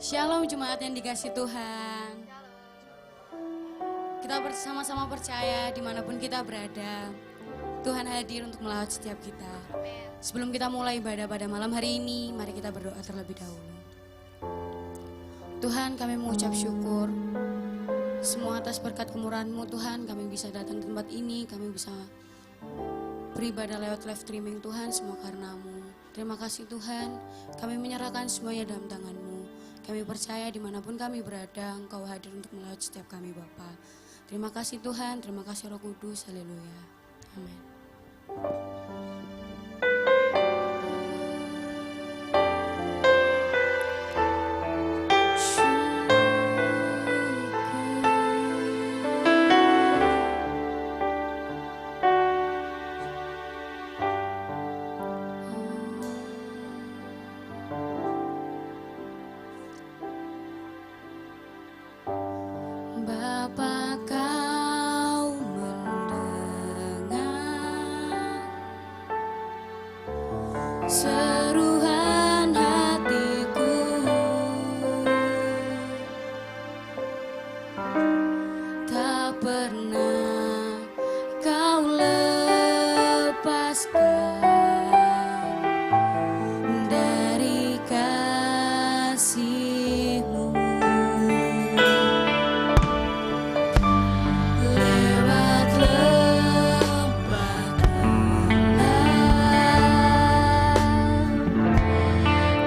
Shalom jemaat yang dikasih Tuhan. Kita bersama-sama percaya dimanapun kita berada, Tuhan hadir untuk melawat setiap kita. Sebelum kita mulai ibadah pada malam hari ini, mari kita berdoa terlebih dahulu. Tuhan, kami mengucap syukur semua atas berkat kemurahan-Mu. Tuhan, kami bisa datang ke tempat ini, kami bisa beribadah lewat live streaming. Tuhan, semua karena-Mu. Terima kasih Tuhan, kami menyerahkan semuanya dalam tangan-Mu. Kami percaya dimanapun kami berada, Engkau hadir untuk melawat setiap kami Bapa. Terima kasih Tuhan, terima kasih Roh Kudus, haleluya, amin. Seruan hatiku, tak pernah Kau lepaskan dari kasih-Mu. Lewat lembah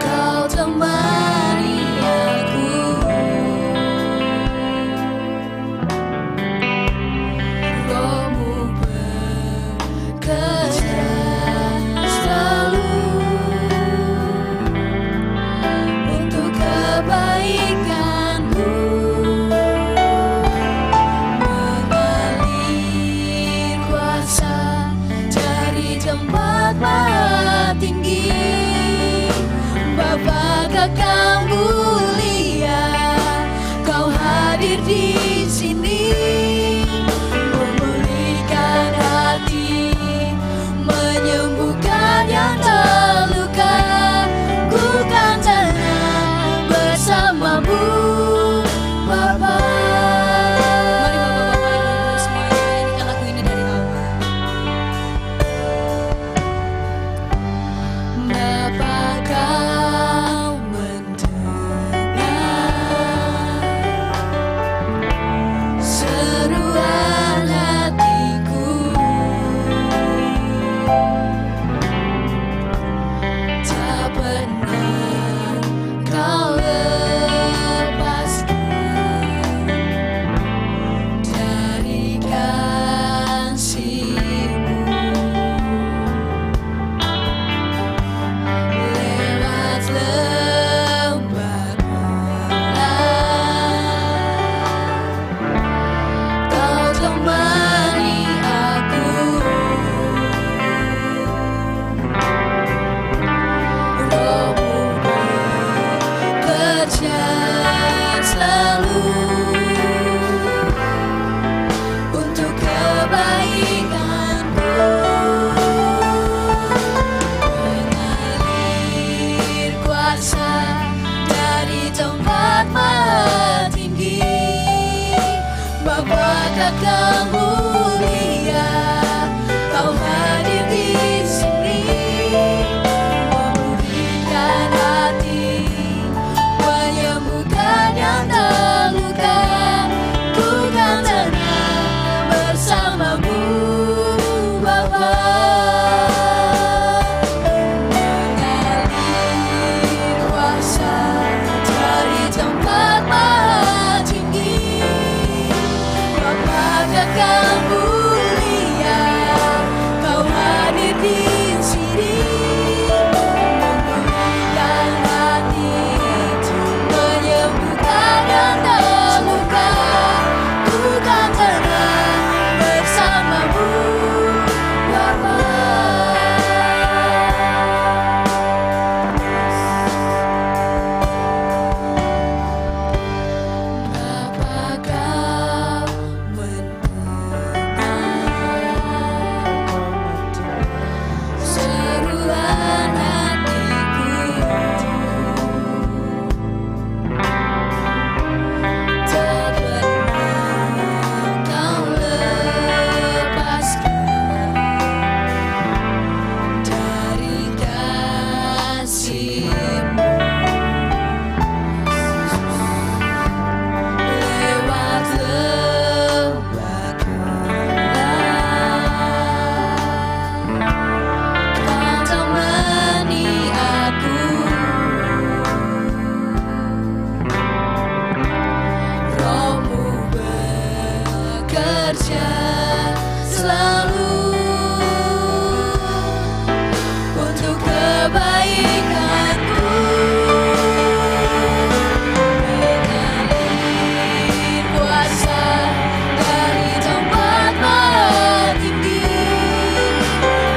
Kau temani aku, Roh-Mu bekerja selalu untuk kebaikan-Mu, mengalir kuasa dari tempat maha tinggi. Bapa Kakang mulia, Kau hadir di sini, memulihkan hati, menyembuhkan yang terluka. Ku kan tenang bersama-Mu, Bapa. Mari Bapak-Bapak, Ibu-Ibu semuanya nyanyikan lagu ini dari awal. Bapa Kau seruan hatiku, tak pernah Kau lepaskan dari kasih-Mu. Lewat lembah Kau temani aku, Roh-Mu bekerja selalu untuk kebaikan-Ku, mengalir kuasa dari tempat maha tinggi. Bapa Kakang mulia, Kau hadir di sini, memulihkan hati, menyembuhkan yang terluka. Ku kan tenang bersama-Mu, Bapa. Mengalir kuasa dari tempat maha tinggi. Bapa Kakang mulia, Kau hadir di sini, memulihkan hati, menyembuhkan yang terluka. Ku kan tenang bersama-Mu, Bapa. Bapa Kau mendengar bekerja selalu untuk kebaikanku. Mengalir kuasa dari tempat maha tinggi,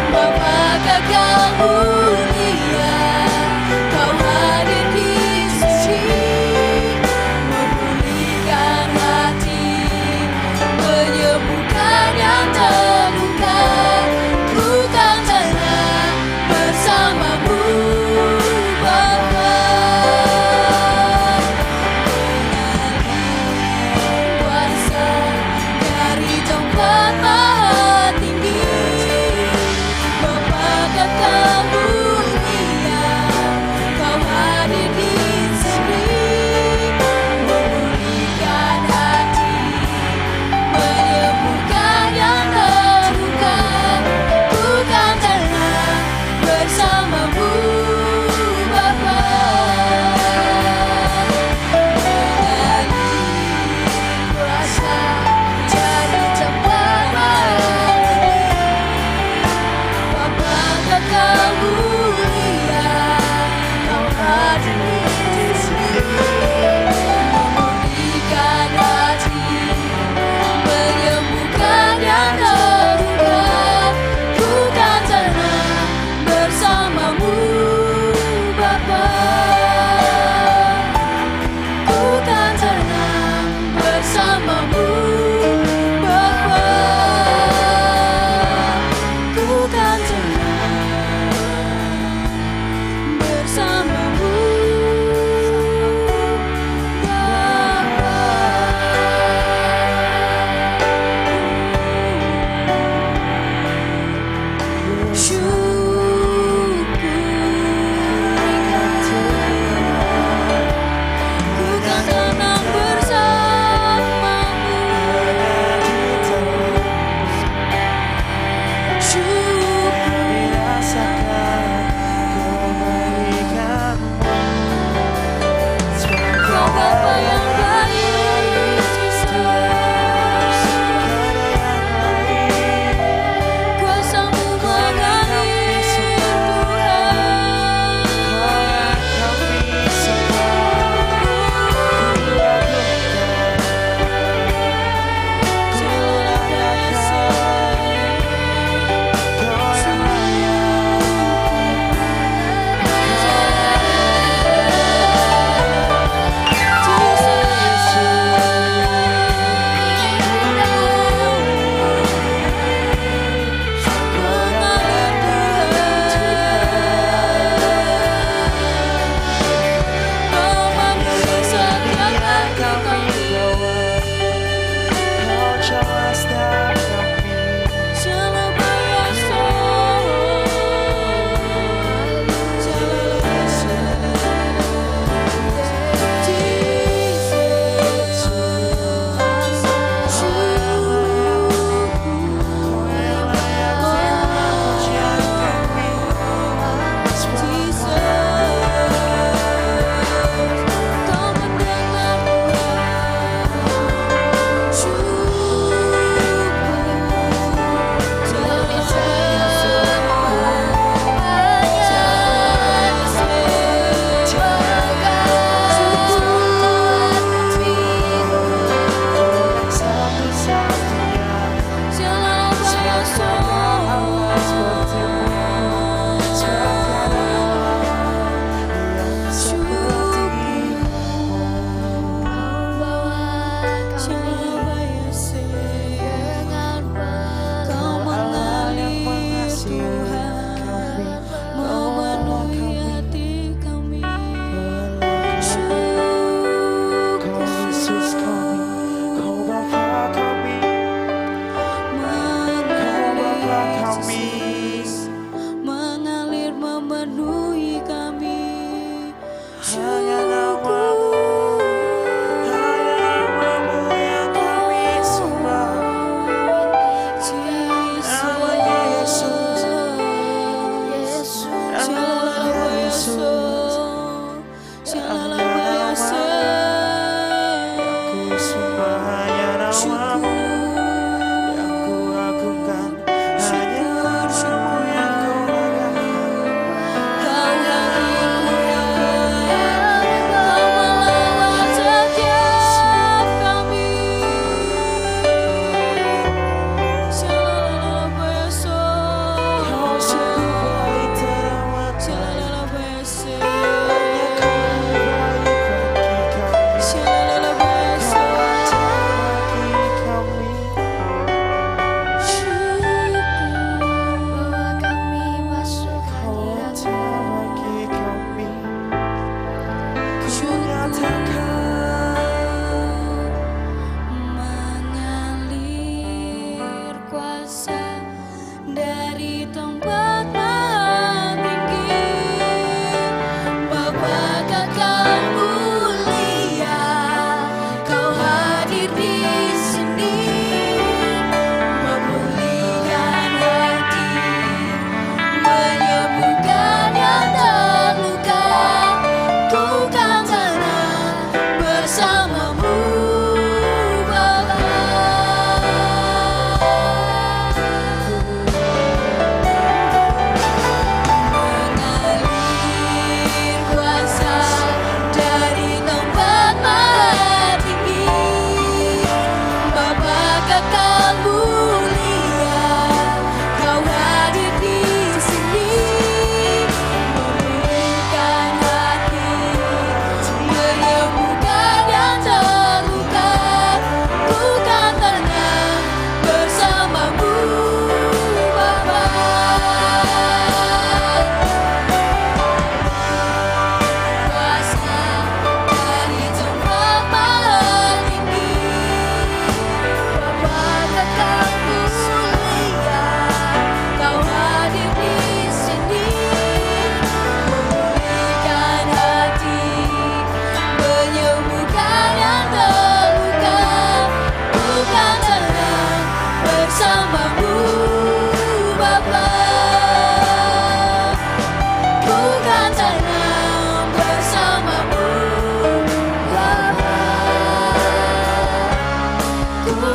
Bapa kekal mulia, Kau hadir di sisi, memulihkan hati, menyembuhkan yang terluka.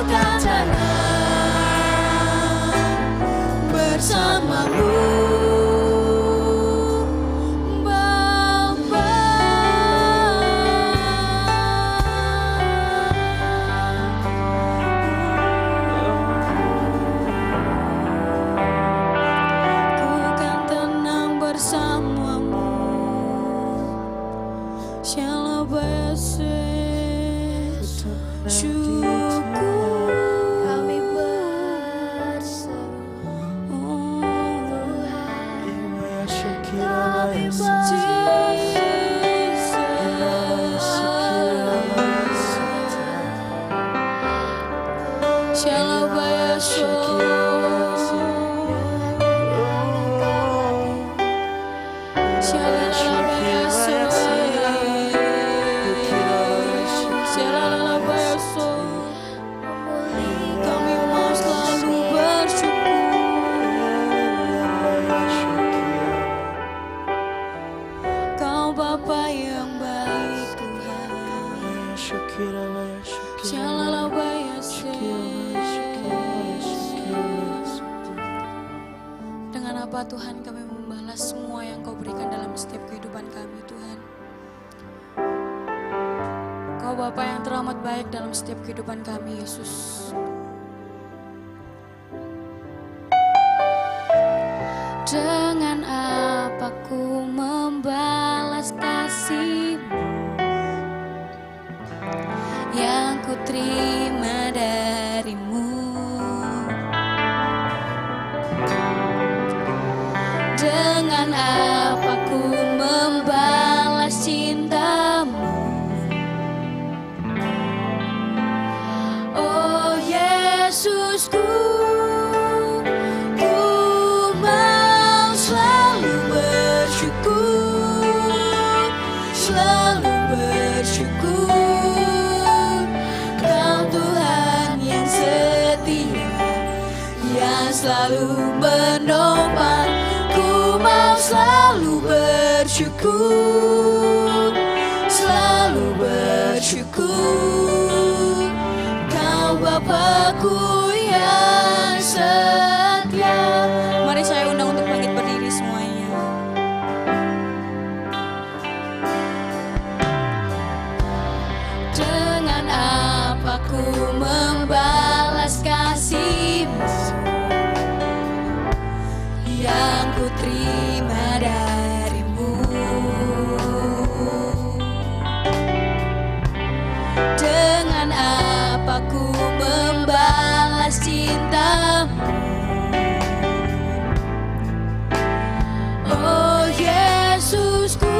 kan tenang bersamamu. Dengan apa Tuhan kami membalas semua yang Kau berikan dalam setiap kehidupan kami Tuhan. Kau Bapa yang teramat baik dalam setiap kehidupan kami Yesus. Dengan apa ku membalas kasih-Mu yang ku terima dari-Mu. Dengan apa ku membalas cinta-Mu? Oh Yesusku, ku mau selalu bersyukur, selalu bersyukur. Kau Tuhan yang setia, yang selalu menopang. Mau selalu bersyukur, selalu bersyukur. Kau Bapakku yang setia. Mari saya undang untuk bangkit berdiri semuanya. Dengan apa ku membalas kasih-Mu yang ku terima dari-Mu. Dengan apa ku membalas cinta-Mu? Oh Yesusku,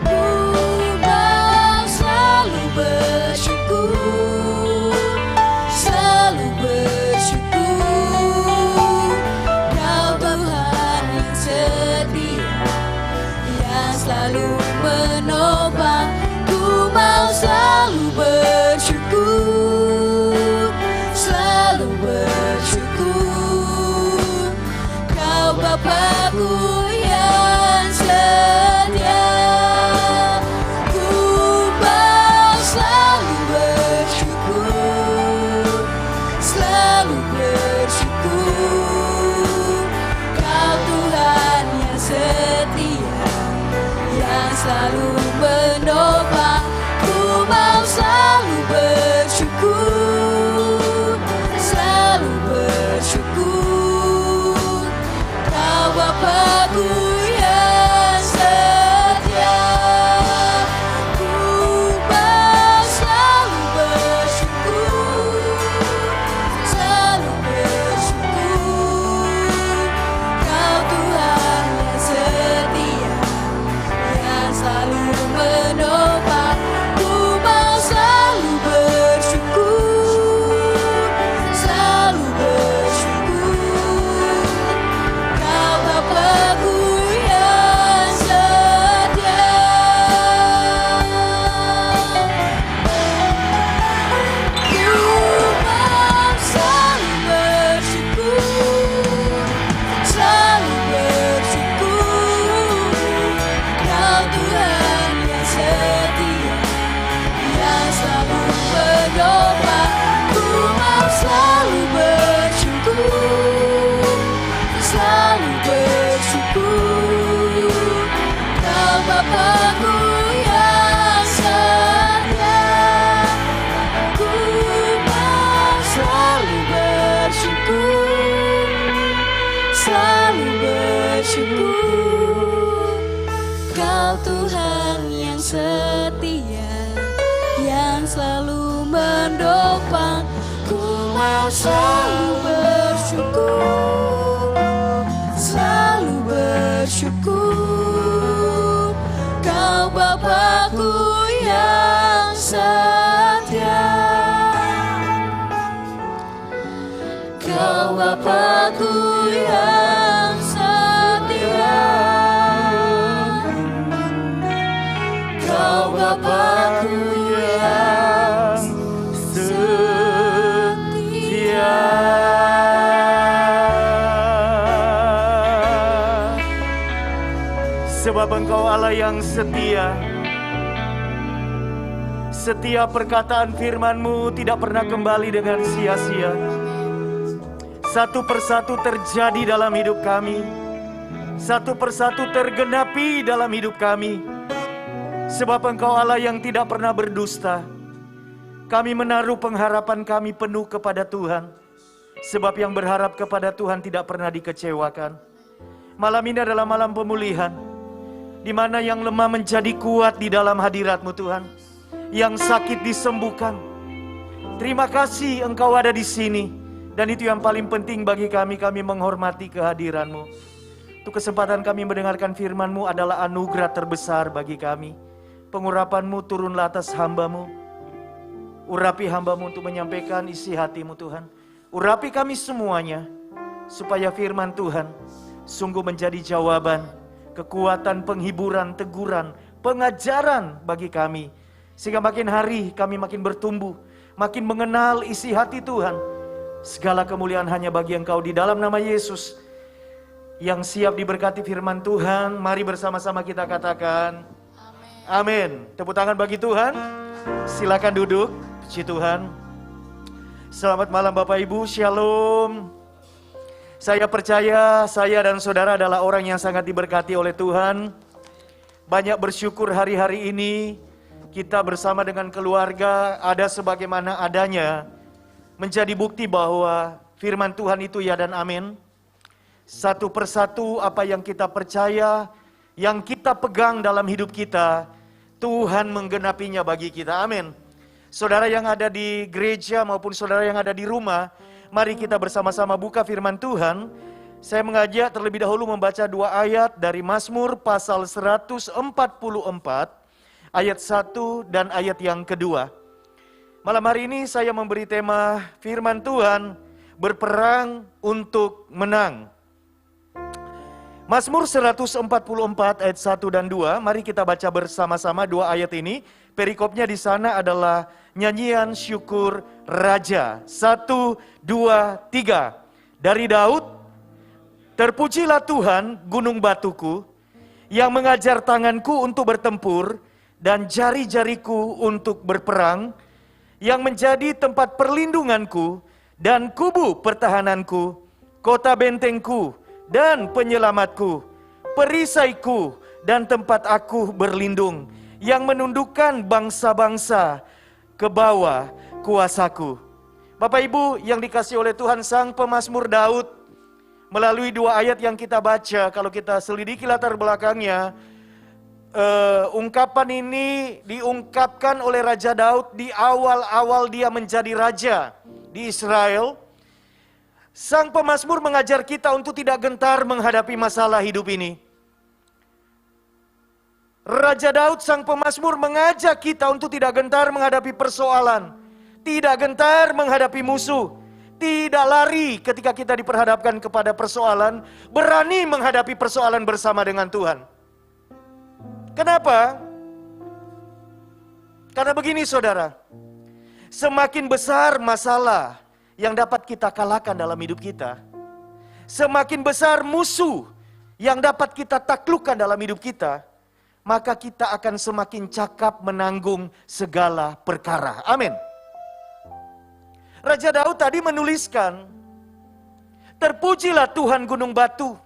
ku mau selalu bersyukur, selalu bersyukur. Selalu menopang, ku mau selalu bersyukur, selalu bersyukur. Kau Bapakku yang setia, ku mau selalu bersyukur, selalu bersyukur. Kau Tuhan yang setia, yang selalu menopang, ku mau selalu bersyukur, selalu bersyukur. Kau Bapakku yang setia, ku mau selalu bersyukur, selalu bersyukur. Kau Tuhan yang setia, selalu menopang. selalu bersyukur, Kau Bapakku yang setia, Kau Bapakku yang setia, Kau Bapakku yang setia. Sebab Engkau Allah yang setia. Setiap perkataan firman-Mu tidak pernah kembali dengan sia-sia. Satu persatu terjadi dalam hidup kami. Satu persatu tergenapi dalam hidup kami. Sebab Engkau Allah yang tidak pernah berdusta. Kami menaruh pengharapan kami penuh kepada Tuhan. Sebab yang berharap kepada Tuhan tidak pernah dikecewakan. Malam ini adalah malam pemulihan, di mana yang lemah menjadi kuat di dalam hadirat-Mu Tuhan. Yang sakit disembuhkan. Terima kasih Engkau ada di sini. Dan itu yang paling penting bagi kami menghormati kehadiran-Mu. Untuk kesempatan kami mendengarkan firman-Mu adalah anugerah terbesar bagi kami. Pengurapan-Mu turunlah atas hamba-Mu. Urapi hamba-Mu untuk menyampaikan isi hati-Mu Tuhan. Urapi kami semuanya, supaya firman Tuhan sungguh menjadi jawaban, kekuatan, penghiburan, teguran, pengajaran bagi kami. Sehingga makin hari kami makin bertumbuh, makin mengenal isi hati Tuhan. Segala kemuliaan hanya bagi Engkau di dalam nama Yesus. Yang siap diberkati firman Tuhan, mari bersama-sama kita katakan amin. Tepuk tangan bagi Tuhan. Silakan duduk, puji Tuhan. Selamat malam Bapak Ibu, Shalom. Saya percaya saya dan saudara adalah orang yang sangat diberkati oleh Tuhan. Banyak bersyukur hari-hari ini kita bersama dengan keluarga ada sebagaimana adanya, menjadi bukti bahwa firman Tuhan itu ya dan amin. Satu persatu apa yang kita percaya, yang kita pegang dalam hidup kita, Tuhan menggenapinya bagi kita, amin. Saudara yang ada di gereja maupun saudara yang ada di rumah, mari kita bersama-sama buka firman Tuhan. Saya mengajak terlebih dahulu membaca 2 ayat dari Mazmur pasal 144, ayat 1 dan ayat yang kedua. Malam hari ini saya memberi tema firman Tuhan, berperang untuk menang. Mazmur 144 ayat 1 dan 2, mari kita baca bersama-sama 2 ayat ini. Perikopnya di sana adalah nyanyian syukur Raja. 1, 2, 3. Dari Daud, terpujilah Tuhan gunung batuku, yang mengajar tanganku untuk bertempur, dan jari-jariku untuk berperang, yang menjadi tempat perlindunganku, dan kubu pertahananku, kota bentengku, dan penyelamatku, perisaiku, dan tempat aku berlindung, yang menundukkan bangsa-bangsa ke bawah kuasaku. Bapak Ibu yang dikasihi oleh Tuhan, sang pemazmur Daud, melalui 2 ayat yang kita baca, kalau kita selidiki latar belakangnya, ungkapan ini diungkapkan oleh Raja Daud di awal-awal dia menjadi raja di Israel. Sang pemazmur mengajar kita untuk tidak gentar menghadapi masalah hidup ini. Raja Daud sang pemazmur mengajak kita untuk tidak gentar menghadapi persoalan, tidak gentar menghadapi musuh, tidak lari ketika kita diperhadapkan kepada persoalan, berani menghadapi persoalan bersama dengan Tuhan. Kenapa? Karena begini saudara, semakin besar masalah yang dapat kita kalahkan dalam hidup kita, semakin besar musuh yang dapat kita taklukkan dalam hidup kita, maka kita akan semakin cakap menanggung segala perkara. Amin. Raja Daud tadi menuliskan, terpujilah Tuhan gunung batu,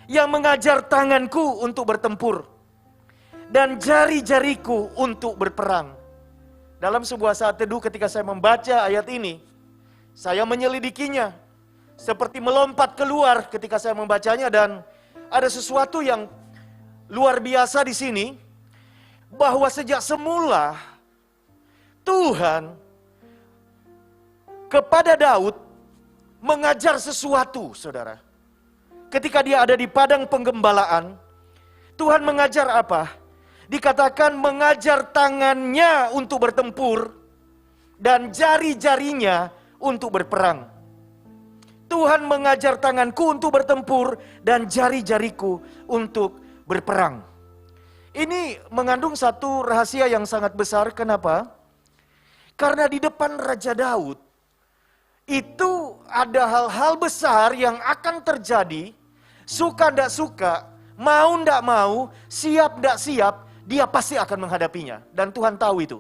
yang mengajar tanganku untuk bertempur, dan jari-jariku untuk berperang. Dalam sebuah saat teduh ketika saya membaca ayat ini, saya menyelidikinya, seperti melompat keluar ketika saya membacanya, dan ada sesuatu yang luar biasa di sini, bahwa sejak semula Tuhan kepada Daud mengajar sesuatu, saudara. Ketika dia ada di padang penggembalaan, Tuhan mengajar apa? Dikatakan mengajar tangannya untuk bertempur dan jari-jarinya untuk berperang. Tuhan mengajar tanganku untuk bertempur dan jari-jariku untuk berperang. Ini mengandung satu rahasia yang sangat besar. Kenapa? Karena di depan Raja Daud itu ada hal-hal besar yang akan terjadi. Suka ndak suka, mau ndak mau, siap ndak siap, dia pasti akan menghadapinya. Dan Tuhan tahu itu.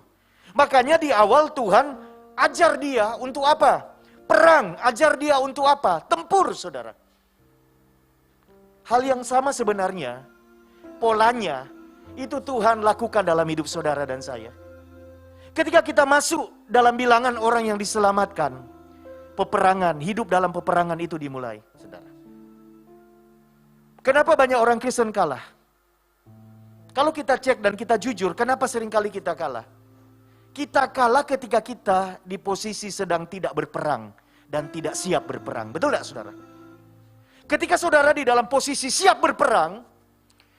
Makanya di awal Tuhan ajar dia untuk apa? Perang, ajar dia untuk apa? Tempur, saudara. Hal yang sama sebenarnya, polanya, itu Tuhan lakukan dalam hidup saudara dan saya. Ketika kita masuk dalam bilangan orang yang diselamatkan, peperangan, hidup dalam peperangan itu dimulai, saudara. Kenapa banyak orang Kristen kalah? Kalau kita cek dan kita jujur, kenapa seringkali kita kalah? Kita kalah ketika kita di posisi sedang tidak berperang dan tidak siap berperang. Betul tidak, saudara? Ketika saudara di dalam posisi siap berperang,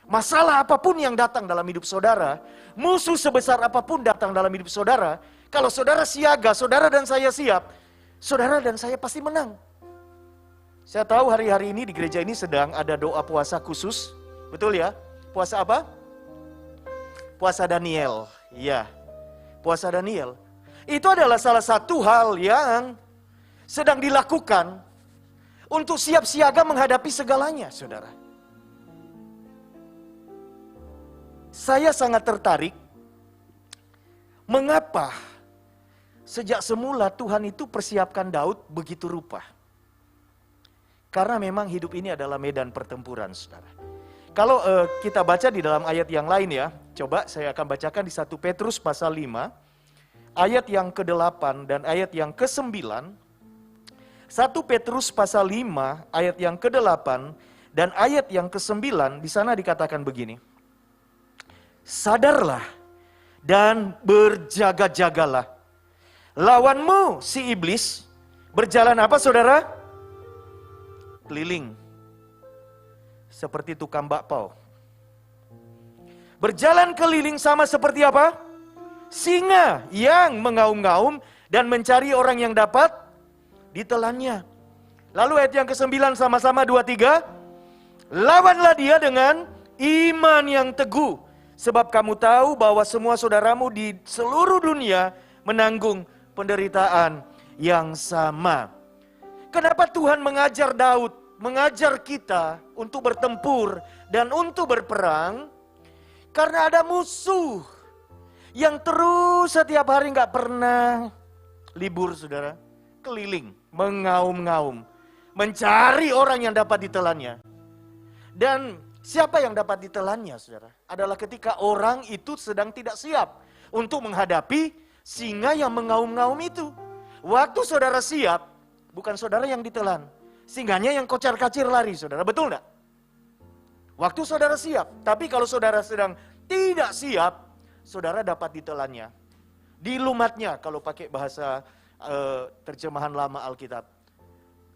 masalah apapun yang datang dalam hidup saudara, musuh sebesar apapun datang dalam hidup saudara, kalau saudara siaga, saudara dan saya siap, saudara dan saya pasti menang. Saya tahu hari-hari ini di gereja ini sedang ada doa puasa khusus. Betul ya? Puasa apa? Puasa Daniel. Iya. Puasa Daniel. Itu adalah salah satu hal yang sedang dilakukan untuk siap siaga menghadapi segalanya, saudara. Saya sangat tertarik. Mengapa sejak semula Tuhan itu persiapkan Daud begitu rupa? Karena memang hidup ini adalah medan pertempuran, saudara. Kalau kita baca di dalam ayat yang lain ya, coba saya akan bacakan di 1 Petrus pasal 5, ayat yang ke-8 dan ayat yang ke-9. 1 Petrus pasal 5, ayat yang ke-8 dan ayat yang ke-9, di sana dikatakan begini. Sadarlah dan berjaga-jagalah. Lawanmu si iblis berjalan apa, saudara? Keliling. Seperti tukang bakpao. Berjalan keliling sama seperti apa? Singa yang mengaum-ngaum dan mencari orang yang dapat ditelannya. Lalu ayat yang ke-9 sama-sama 2-3. Lawanlah dia dengan iman yang teguh. Sebab kamu tahu bahwa semua saudaramu di seluruh dunia menanggung penderitaan yang sama. Kenapa Tuhan mengajar Daud, mengajar kita untuk bertempur dan untuk berperang? Karena ada musuh yang terus setiap hari nggak pernah libur, saudara. Keliling, mengaum-ngaum, mencari orang yang dapat ditelannya. Dan siapa yang dapat ditelannya, saudara? Adalah ketika orang itu sedang tidak siap untuk menghadapi singa yang mengaum-ngaum itu. Waktu saudara siap, bukan saudara yang ditelan. Singanya yang kocar-kacir lari, saudara. Betul enggak? Waktu saudara siap. Tapi kalau saudara sedang tidak siap, saudara dapat ditelannya. Dilumatnya, kalau pakai bahasa terjemahan lama Alkitab.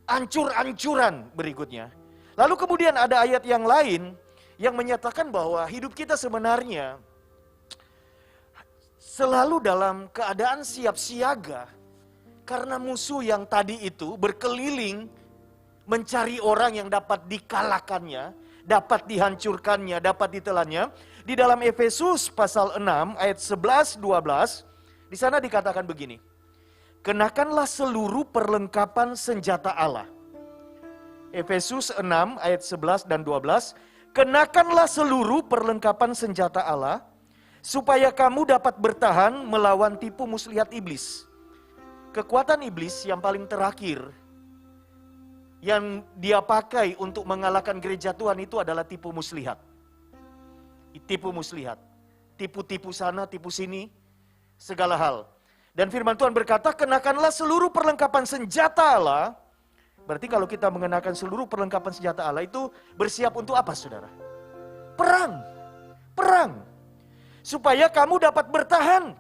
Ancur-ancuran berikutnya. Lalu kemudian ada ayat yang lain yang menyatakan bahwa hidup kita sebenarnya selalu dalam keadaan siap siaga. Karena musuh yang tadi itu berkeliling mencari orang yang dapat dikalahkannya, dapat dihancurkannya, dapat ditelannya. Di dalam Efesus pasal 6 ayat 11-12, di sana dikatakan begini. Kenakanlah seluruh perlengkapan senjata Allah. Efesus 6 ayat 11 dan 12. Kenakanlah seluruh perlengkapan senjata Allah, supaya kamu dapat bertahan melawan tipu muslihat iblis. Kekuatan iblis yang paling terakhir yang dia pakai untuk mengalahkan gereja Tuhan itu adalah tipu muslihat. Tipu muslihat. Tipu-tipu sana, tipu sini, segala hal. Dan firman Tuhan berkata, kenakanlah seluruh perlengkapan senjata Allah. Berarti kalau kita mengenakan seluruh perlengkapan senjata Allah itu bersiap untuk apa, saudara? Perang. Perang. Supaya kamu dapat bertahan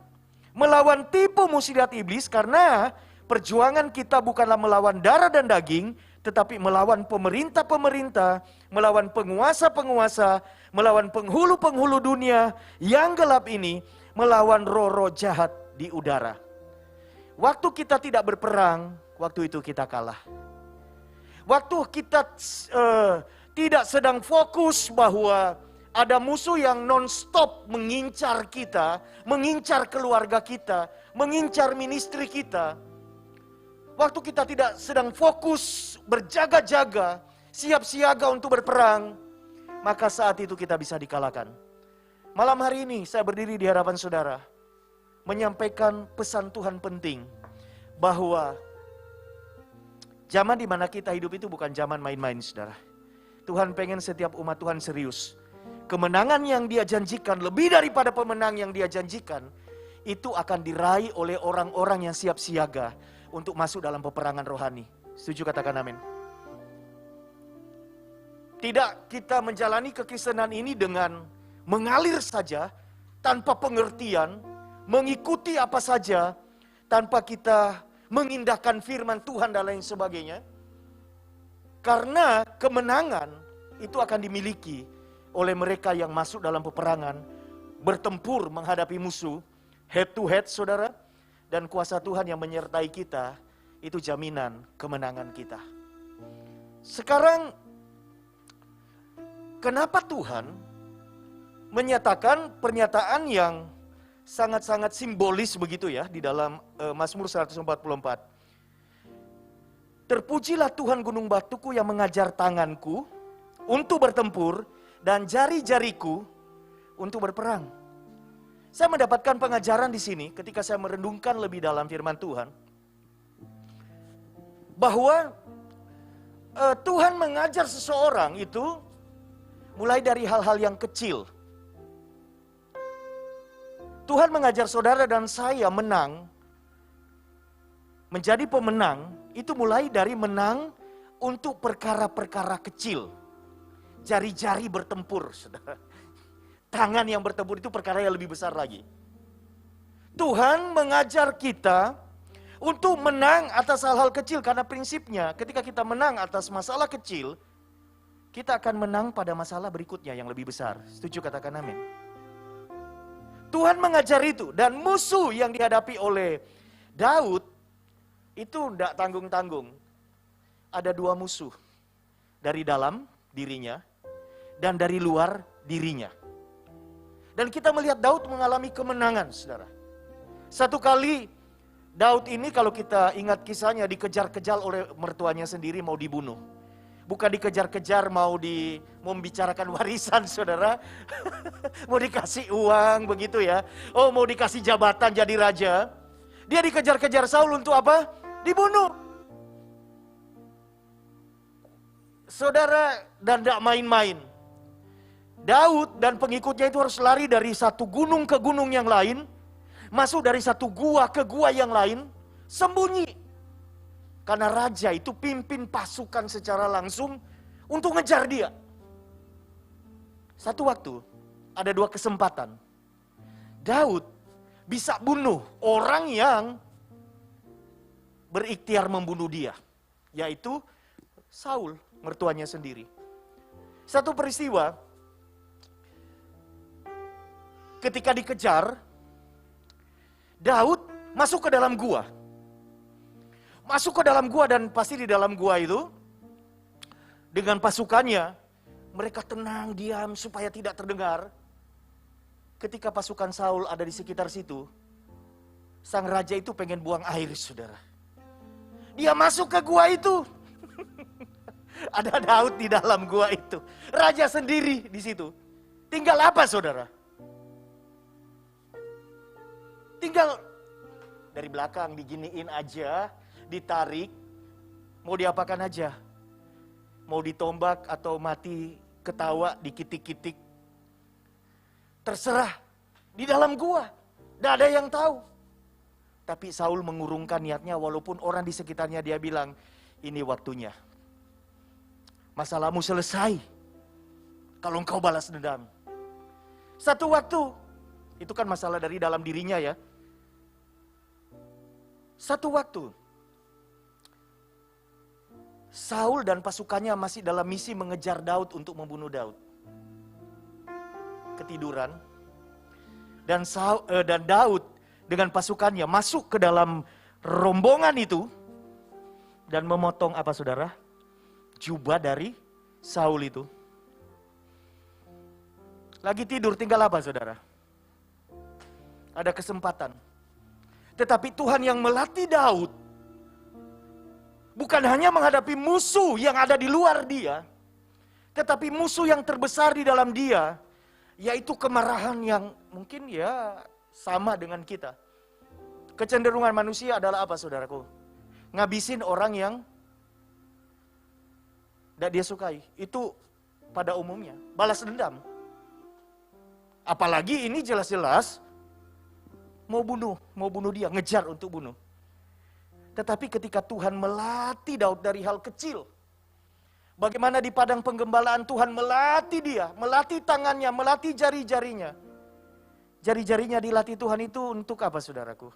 melawan tipu muslihat iblis, karena Perjuangan kita bukanlah melawan darah dan daging, tetapi melawan pemerintah-pemerintah, melawan penguasa-penguasa, melawan penghulu-penghulu dunia yang gelap ini, melawan roh-roh jahat di udara. Waktu kita tidak berperang, waktu itu kita kalah. Waktu kita tidak sedang fokus bahwa ada musuh yang non-stop mengincar kita, mengincar keluarga kita, mengincar ministry kita. Waktu kita tidak sedang fokus, berjaga-jaga, siap siaga untuk berperang, maka saat itu kita bisa dikalahkan. Malam hari ini saya berdiri di hadapan saudara, menyampaikan pesan Tuhan penting, bahwa zaman di mana kita hidup itu bukan zaman main-main, saudara. Tuhan pengen setiap umat Tuhan serius. Kemenangan yang Dia janjikan, lebih daripada pemenang yang Dia janjikan, itu akan diraih oleh orang-orang yang siap siaga untuk masuk dalam peperangan rohani. Setuju, katakan amin. Tidak kita menjalani kekristenan ini dengan mengalir saja, tanpa pengertian, mengikuti apa saja, tanpa kita mengindahkan firman Tuhan dan lain sebagainya. Karena kemenangan itu akan dimiliki oleh mereka yang masuk dalam peperangan, bertempur menghadapi musuh, head to head, saudara. Dan kuasa Tuhan yang menyertai kita, itu jaminan kemenangan kita. Sekarang, kenapa Tuhan menyatakan pernyataan yang sangat-sangat simbolis begitu ya, di dalam Mazmur 144. Terpujilah Tuhan gunung batuku yang mengajar tanganku untuk bertempur dan jari-jariku untuk berperang. Saya mendapatkan pengajaran di sini ketika saya merenungkan lebih dalam firman Tuhan, bahwa Tuhan mengajar seseorang itu mulai dari hal-hal yang kecil. Tuhan mengajar saudara dan saya menang, menjadi pemenang, itu mulai dari menang untuk perkara-perkara kecil. Jari-jari bertempur, saudara. Tangan yang bertempur itu perkara yang lebih besar lagi. Tuhan mengajar kita untuk menang atas hal-hal kecil, karena prinsipnya ketika kita menang atas masalah kecil, kita akan menang pada masalah berikutnya yang lebih besar. Setuju, katakan amin. Tuhan mengajar itu, dan musuh yang dihadapi oleh Daud itu tidak tanggung-tanggung. Ada dua musuh, dari dalam dirinya dan dari luar dirinya. Dan kita melihat Daud mengalami kemenangan, saudara. Satu kali Daud ini, kalau kita ingat kisahnya, dikejar-kejar oleh mertuanya sendiri, mau dibunuh. Bukan dikejar-kejar mau membicarakan warisan, saudara. Mau dikasih uang begitu ya. Oh, mau dikasih jabatan jadi raja. Dia dikejar-kejar Saul untuk apa? Dibunuh. Saudara, dan tidak main-main. Daud dan pengikutnya itu harus lari dari satu gunung ke gunung yang lain, masuk dari satu gua ke gua yang lain, sembunyi. Karena raja itu pimpin pasukan secara langsung untuk ngejar dia. Satu waktu, ada dua kesempatan. Daud bisa bunuh orang yang berikhtiar membunuh dia, yaitu Saul, mertuanya sendiri. Satu peristiwa, ketika dikejar, Daud masuk ke dalam gua. Masuk ke dalam gua, dan pasti di dalam gua itu, dengan pasukannya, mereka tenang, diam, supaya tidak terdengar. Ketika pasukan Saul ada di sekitar situ, sang raja itu pengen buang air, saudara. Dia masuk ke gua itu. Ada Daud di dalam gua itu. Raja sendiri di situ. Tinggal apa, saudara? Tinggal dari belakang diginiin aja, ditarik, mau diapakan aja. Mau ditombak atau mati ketawa, dikitik-kitik. Terserah, di dalam gua, tidak ada yang tahu. Tapi Saul mengurungkan niatnya, walaupun orang di sekitarnya dia bilang, ini waktunya. Masalahmu selesai kalau engkau balas dendam. Satu waktu, itu kan masalah dari dalam dirinya ya. Satu waktu, Saul dan pasukannya masih dalam misi mengejar Daud untuk membunuh Daud. Ketiduran. Dan Daud dengan pasukannya masuk ke dalam rombongan itu dan memotong apa saudara? Jubah dari Saul itu. Lagi tidur tinggal apa saudara? Ada kesempatan. Tetapi Tuhan yang melatih Daud bukan hanya menghadapi musuh yang ada di luar dia, tetapi musuh yang terbesar di dalam dia, yaitu kemarahan yang mungkin ya sama dengan kita. Kecenderungan manusia adalah apa saudaraku? Ngabisin orang yang tidak dia sukai. Itu pada umumnya. Balas dendam. Apalagi ini jelas-jelas mau bunuh dia, ngejar untuk bunuh. Tetapi ketika Tuhan melatih Daud dari hal kecil, bagaimana di padang penggembalaan Tuhan melatih dia, melatih tangannya, melatih jari-jarinya. Jari-jarinya dilatih Tuhan itu untuk apa saudaraku?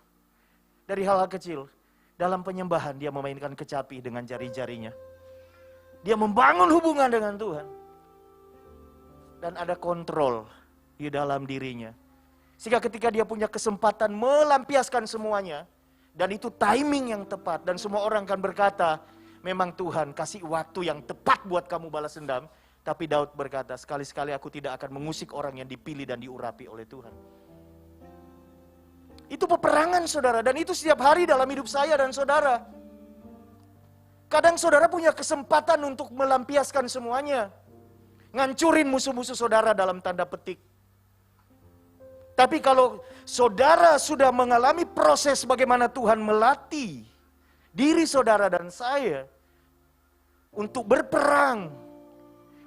Dari hal-hal kecil, dalam penyembahan dia memainkan kecapi dengan jari-jarinya. Dia membangun hubungan dengan Tuhan. Dan ada kontrol di dalam dirinya. Sehingga ketika dia punya kesempatan melampiaskan semuanya, dan itu timing yang tepat, dan semua orang akan berkata, memang Tuhan kasih waktu yang tepat buat kamu balas dendam. Tapi Daud berkata, sekali-sekali aku tidak akan mengusik orang yang dipilih dan diurapi oleh Tuhan. Itu peperangan saudara, dan itu setiap hari dalam hidup saya dan saudara. Kadang saudara punya kesempatan untuk melampiaskan semuanya. Ngancurin musuh-musuh saudara dalam tanda petik. Tapi kalau saudara sudah mengalami proses bagaimana Tuhan melatih diri saudara dan saya untuk berperang,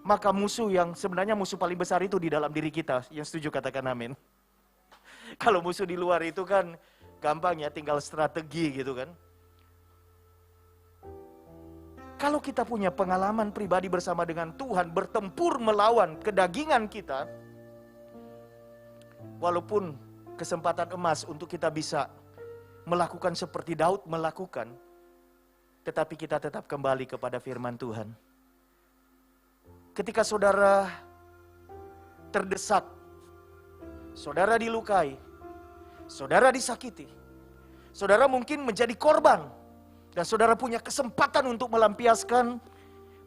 maka musuh yang sebenarnya musuh paling besar itu di dalam diri kita. Yang setuju katakan amin. Kalau musuh di luar itu kan gampang ya, tinggal strategi gitu kan. Kalau kita punya pengalaman pribadi bersama dengan Tuhan, bertempur melawan kedagingan kita, walaupun kesempatan emas untuk kita bisa melakukan seperti Daud melakukan, tetapi kita tetap kembali kepada firman Tuhan. Ketika saudara terdesak, saudara dilukai, saudara disakiti, saudara mungkin menjadi korban, dan saudara punya kesempatan untuk melampiaskan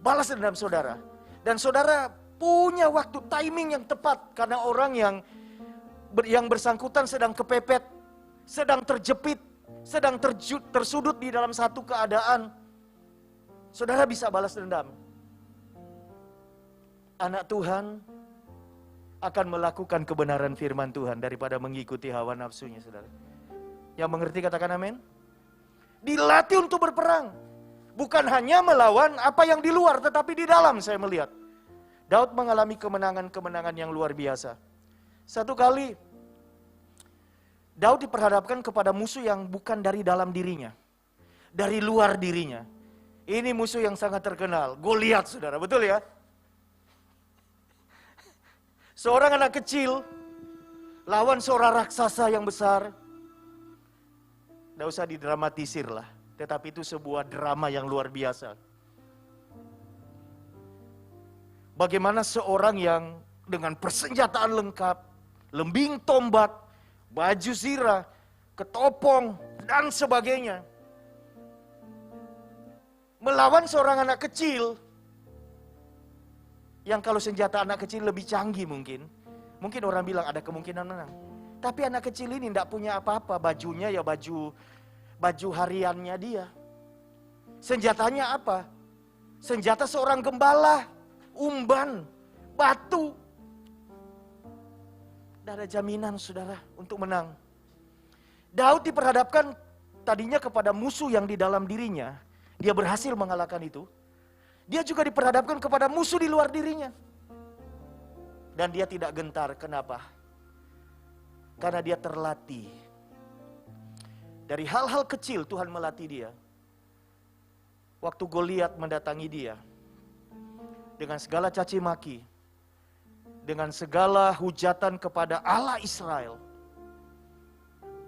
balas dendam saudara. Dan saudara punya waktu timing yang tepat, karena orang yang bersangkutan sedang kepepet, sedang terjepit, sedang tersudut di dalam satu keadaan. Saudara bisa balas dendam. Anak Tuhan akan melakukan kebenaran firman Tuhan daripada mengikuti hawa nafsunya, saudara. Yang mengerti katakan amin. Dilatih untuk berperang. Bukan hanya melawan apa yang di luar, tetapi di dalam saya melihat. Daud mengalami kemenangan-kemenangan yang luar biasa. Satu kali, Daud diperhadapkan kepada musuh yang bukan dari dalam dirinya. Dari luar dirinya. Ini musuh yang sangat terkenal. Goliat, saudara, betul ya? Seorang anak kecil, lawan seorang raksasa yang besar. Tidak usah didramatisir lah. Tetapi itu sebuah drama yang luar biasa. Bagaimana seorang yang dengan persenjataan lengkap, lembing tombak, baju zirah, ketopong, dan sebagainya, melawan seorang anak kecil, yang kalau senjata anak kecil lebih canggih mungkin orang bilang ada kemungkinan menang. Tapi anak kecil ini tidak punya apa-apa, bajunya ya baju hariannya dia. Senjatanya apa? Senjata seorang gembala, umban, batu. Tidak ada jaminan saudara untuk menang. Daud diperhadapkan tadinya kepada musuh yang di dalam dirinya. Dia berhasil mengalahkan itu. Dia juga diperhadapkan kepada musuh di luar dirinya. Dan dia tidak gentar. Kenapa? Karena dia terlatih. Dari hal-hal kecil Tuhan melatih dia. Waktu Goliat mendatangi dia, dengan segala caci maki, dengan segala hujatan kepada Allah Israel,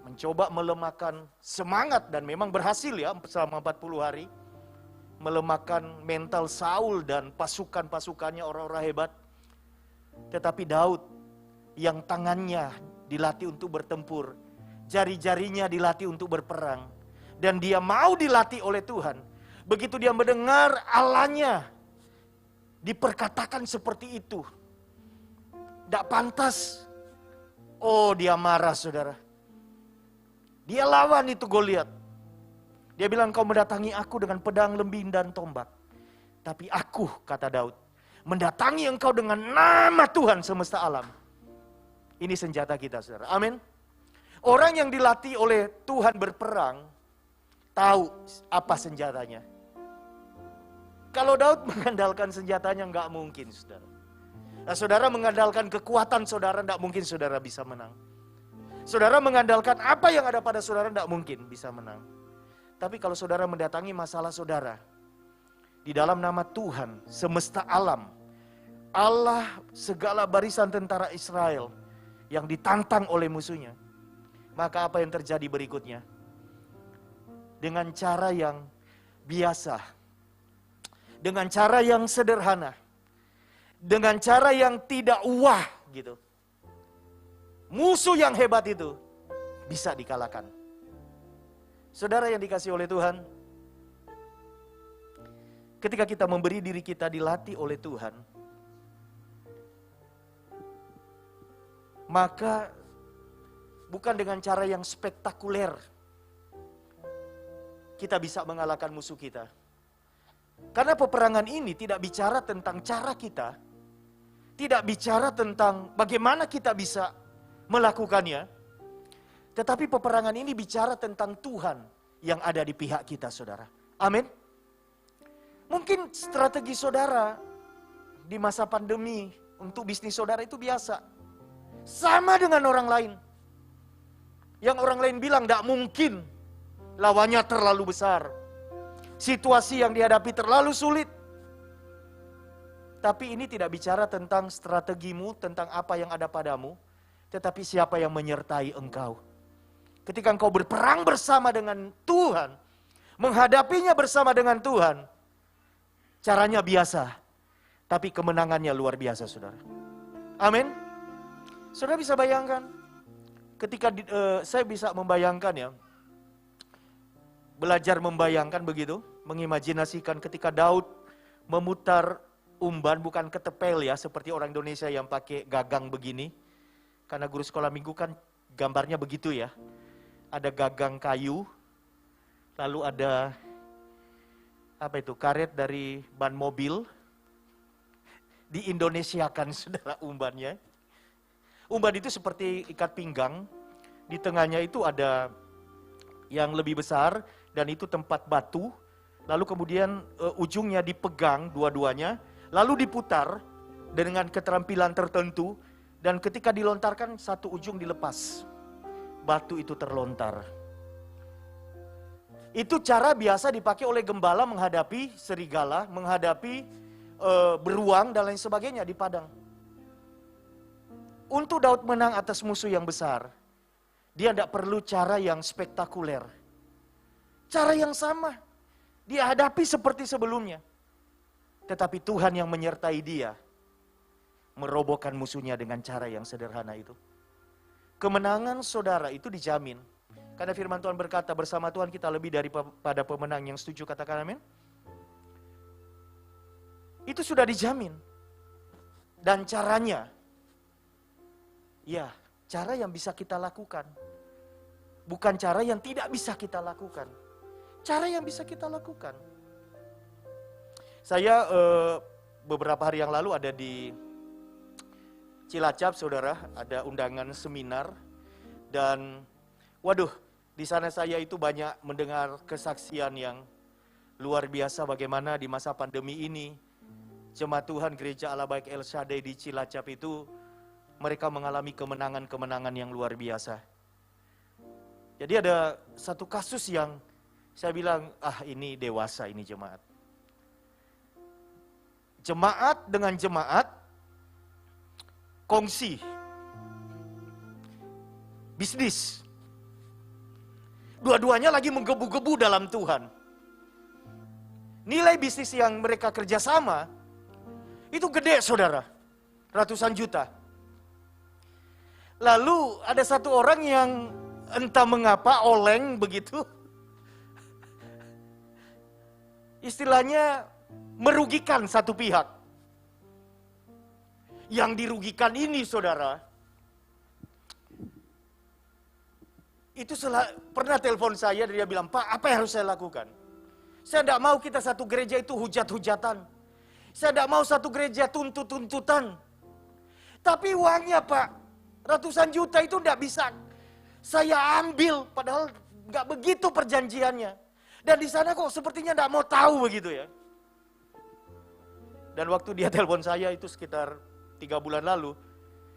mencoba melemahkan semangat, dan memang berhasil ya selama 40 hari, melemahkan mental Saul dan pasukan-pasukannya, orang-orang hebat. Tetapi Daud yang tangannya dilatih untuk bertempur, jari-jarinya dilatih untuk berperang, dan dia mau dilatih oleh Tuhan. Begitu dia mendengar Allahnya diperkatakan seperti itu, tidak pantas. Oh, dia marah, saudara. Dia lawan itu Goliat. Dia bilang, kau mendatangi aku dengan pedang, lembing, dan tombak. Tapi aku, kata Daud, mendatangi engkau dengan nama Tuhan semesta alam. Ini senjata kita, saudara. Amin. Orang yang dilatih oleh Tuhan berperang, tahu apa senjatanya. Kalau Daud mengandalkan senjatanya, nggak mungkin, saudara. Nah, saudara mengandalkan kekuatan saudara, nggak mungkin saudara bisa menang. Saudara mengandalkan apa yang ada pada saudara, nggak mungkin bisa menang. Tapi kalau saudara mendatangi masalah saudara, di dalam nama Tuhan semesta alam, Allah segala barisan tentara Israel yang ditantang oleh musuhnya, maka apa yang terjadi berikutnya? Dengan cara yang biasa, dengan cara yang sederhana, dengan cara yang tidak wah gitu, musuh yang hebat itu bisa dikalahkan. Saudara yang dikasihi oleh Tuhan, ketika kita memberi diri kita dilatih oleh Tuhan, maka bukan dengan cara yang spektakuler kita bisa mengalahkan musuh kita. Karena peperangan ini tidak bicara tentang cara kita, tidak bicara tentang bagaimana kita bisa melakukannya, tetapi peperangan ini bicara tentang Tuhan yang ada di pihak kita, saudara. Amin. Mungkin strategi saudara di masa pandemi untuk bisnis saudara itu biasa, sama dengan orang lain. Yang orang lain bilang tidak mungkin, lawannya terlalu besar, situasi yang dihadapi terlalu sulit. Tapi ini tidak bicara tentang strategimu, tentang apa yang ada padamu, tetapi siapa yang menyertai engkau. Ketika engkau berperang bersama dengan Tuhan, menghadapinya bersama dengan Tuhan, caranya biasa, tapi kemenangannya luar biasa, saudara. Amin. Saudara bisa bayangkan, ketika saya bisa membayangkan ya, belajar membayangkan begitu, mengimajinasikan ketika Daud memutar umban, bukan ketepel ya, seperti orang Indonesia yang pakai gagang begini. Karena guru sekolah minggu kan gambarnya begitu ya. Ada gagang kayu, lalu ada apa itu, karet dari ban mobil. Di Indonesia kan saudara umbannya. Umban itu seperti ikat pinggang, di tengahnya itu ada yang lebih besar, dan itu tempat batu, lalu kemudian ujungnya dipegang dua-duanya, lalu diputar dengan keterampilan tertentu, dan ketika dilontarkan satu ujung dilepas, batu itu terlontar. Itu cara biasa dipakai oleh gembala menghadapi serigala, menghadapi beruang dan lain sebagainya di padang. Untuk Daud menang atas musuh yang besar, dia tidak perlu cara yang spektakuler. Cara yang sama, dia hadapi seperti sebelumnya. Tetapi Tuhan yang menyertai dia, merobohkan musuhnya dengan cara yang sederhana itu. Kemenangan saudara itu dijamin. Karena firman Tuhan berkata, bersama Tuhan kita lebih daripada pemenang. Yang setuju katakan amin. Itu sudah dijamin. Dan caranya, ya, cara yang bisa kita lakukan. Bukan cara yang tidak bisa kita lakukan. Cara yang bisa kita lakukan. Saya beberapa hari yang lalu ada di Cilacap, saudara, ada undangan seminar. Dan waduh, di sana saya itu banyak mendengar kesaksian yang luar biasa bagaimana di masa pandemi ini jemaat Tuhan Gereja Allah Baik El Shaddai di Cilacap itu mereka mengalami kemenangan-kemenangan yang luar biasa. Jadi ada satu kasus yang saya bilang, ini dewasa ini jemaat. Jemaat dengan jemaat kongsi bisnis. Dua-duanya lagi menggebu-gebu dalam Tuhan. Nilai bisnis yang mereka kerjasama, itu gede saudara. Ratusan juta. Lalu ada satu orang yang entah mengapa oleng begitu. Istilahnya merugikan satu pihak. Yang dirugikan ini saudara, itu pernah telepon saya, dia bilang, Pak, apa yang harus saya lakukan? Saya tidak mau kita satu gereja itu hujat-hujatan. Saya tidak mau satu gereja tuntut-tuntutan. Tapi uangnya Pak, ratusan juta itu tidak bisa saya ambil. Padahal nggak begitu perjanjiannya. Dan di sana kok sepertinya tidak mau tahu begitu ya. Dan waktu dia telepon saya itu sekitar 3 bulan lalu,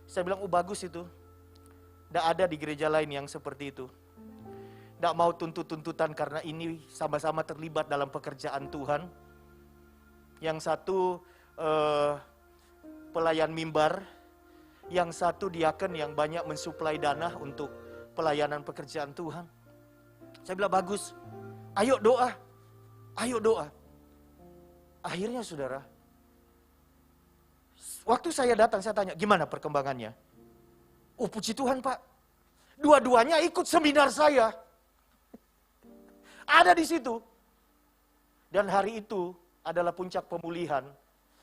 saya bilang, oh bagus itu. Tidak ada di gereja lain yang seperti itu. Tidak mau tuntut-tuntutan karena ini sama-sama terlibat dalam pekerjaan Tuhan. Yang satu pelayan mimbar, yang satu diaken yang banyak mensuplai dana untuk pelayanan pekerjaan Tuhan. Saya bilang bagus, ayo doa, ayo doa. Akhirnya saudara, waktu saya datang saya tanya, gimana perkembangannya? Oh puji Tuhan Pak, dua-duanya ikut seminar saya. Ada di situ. Dan hari itu adalah puncak pemulihan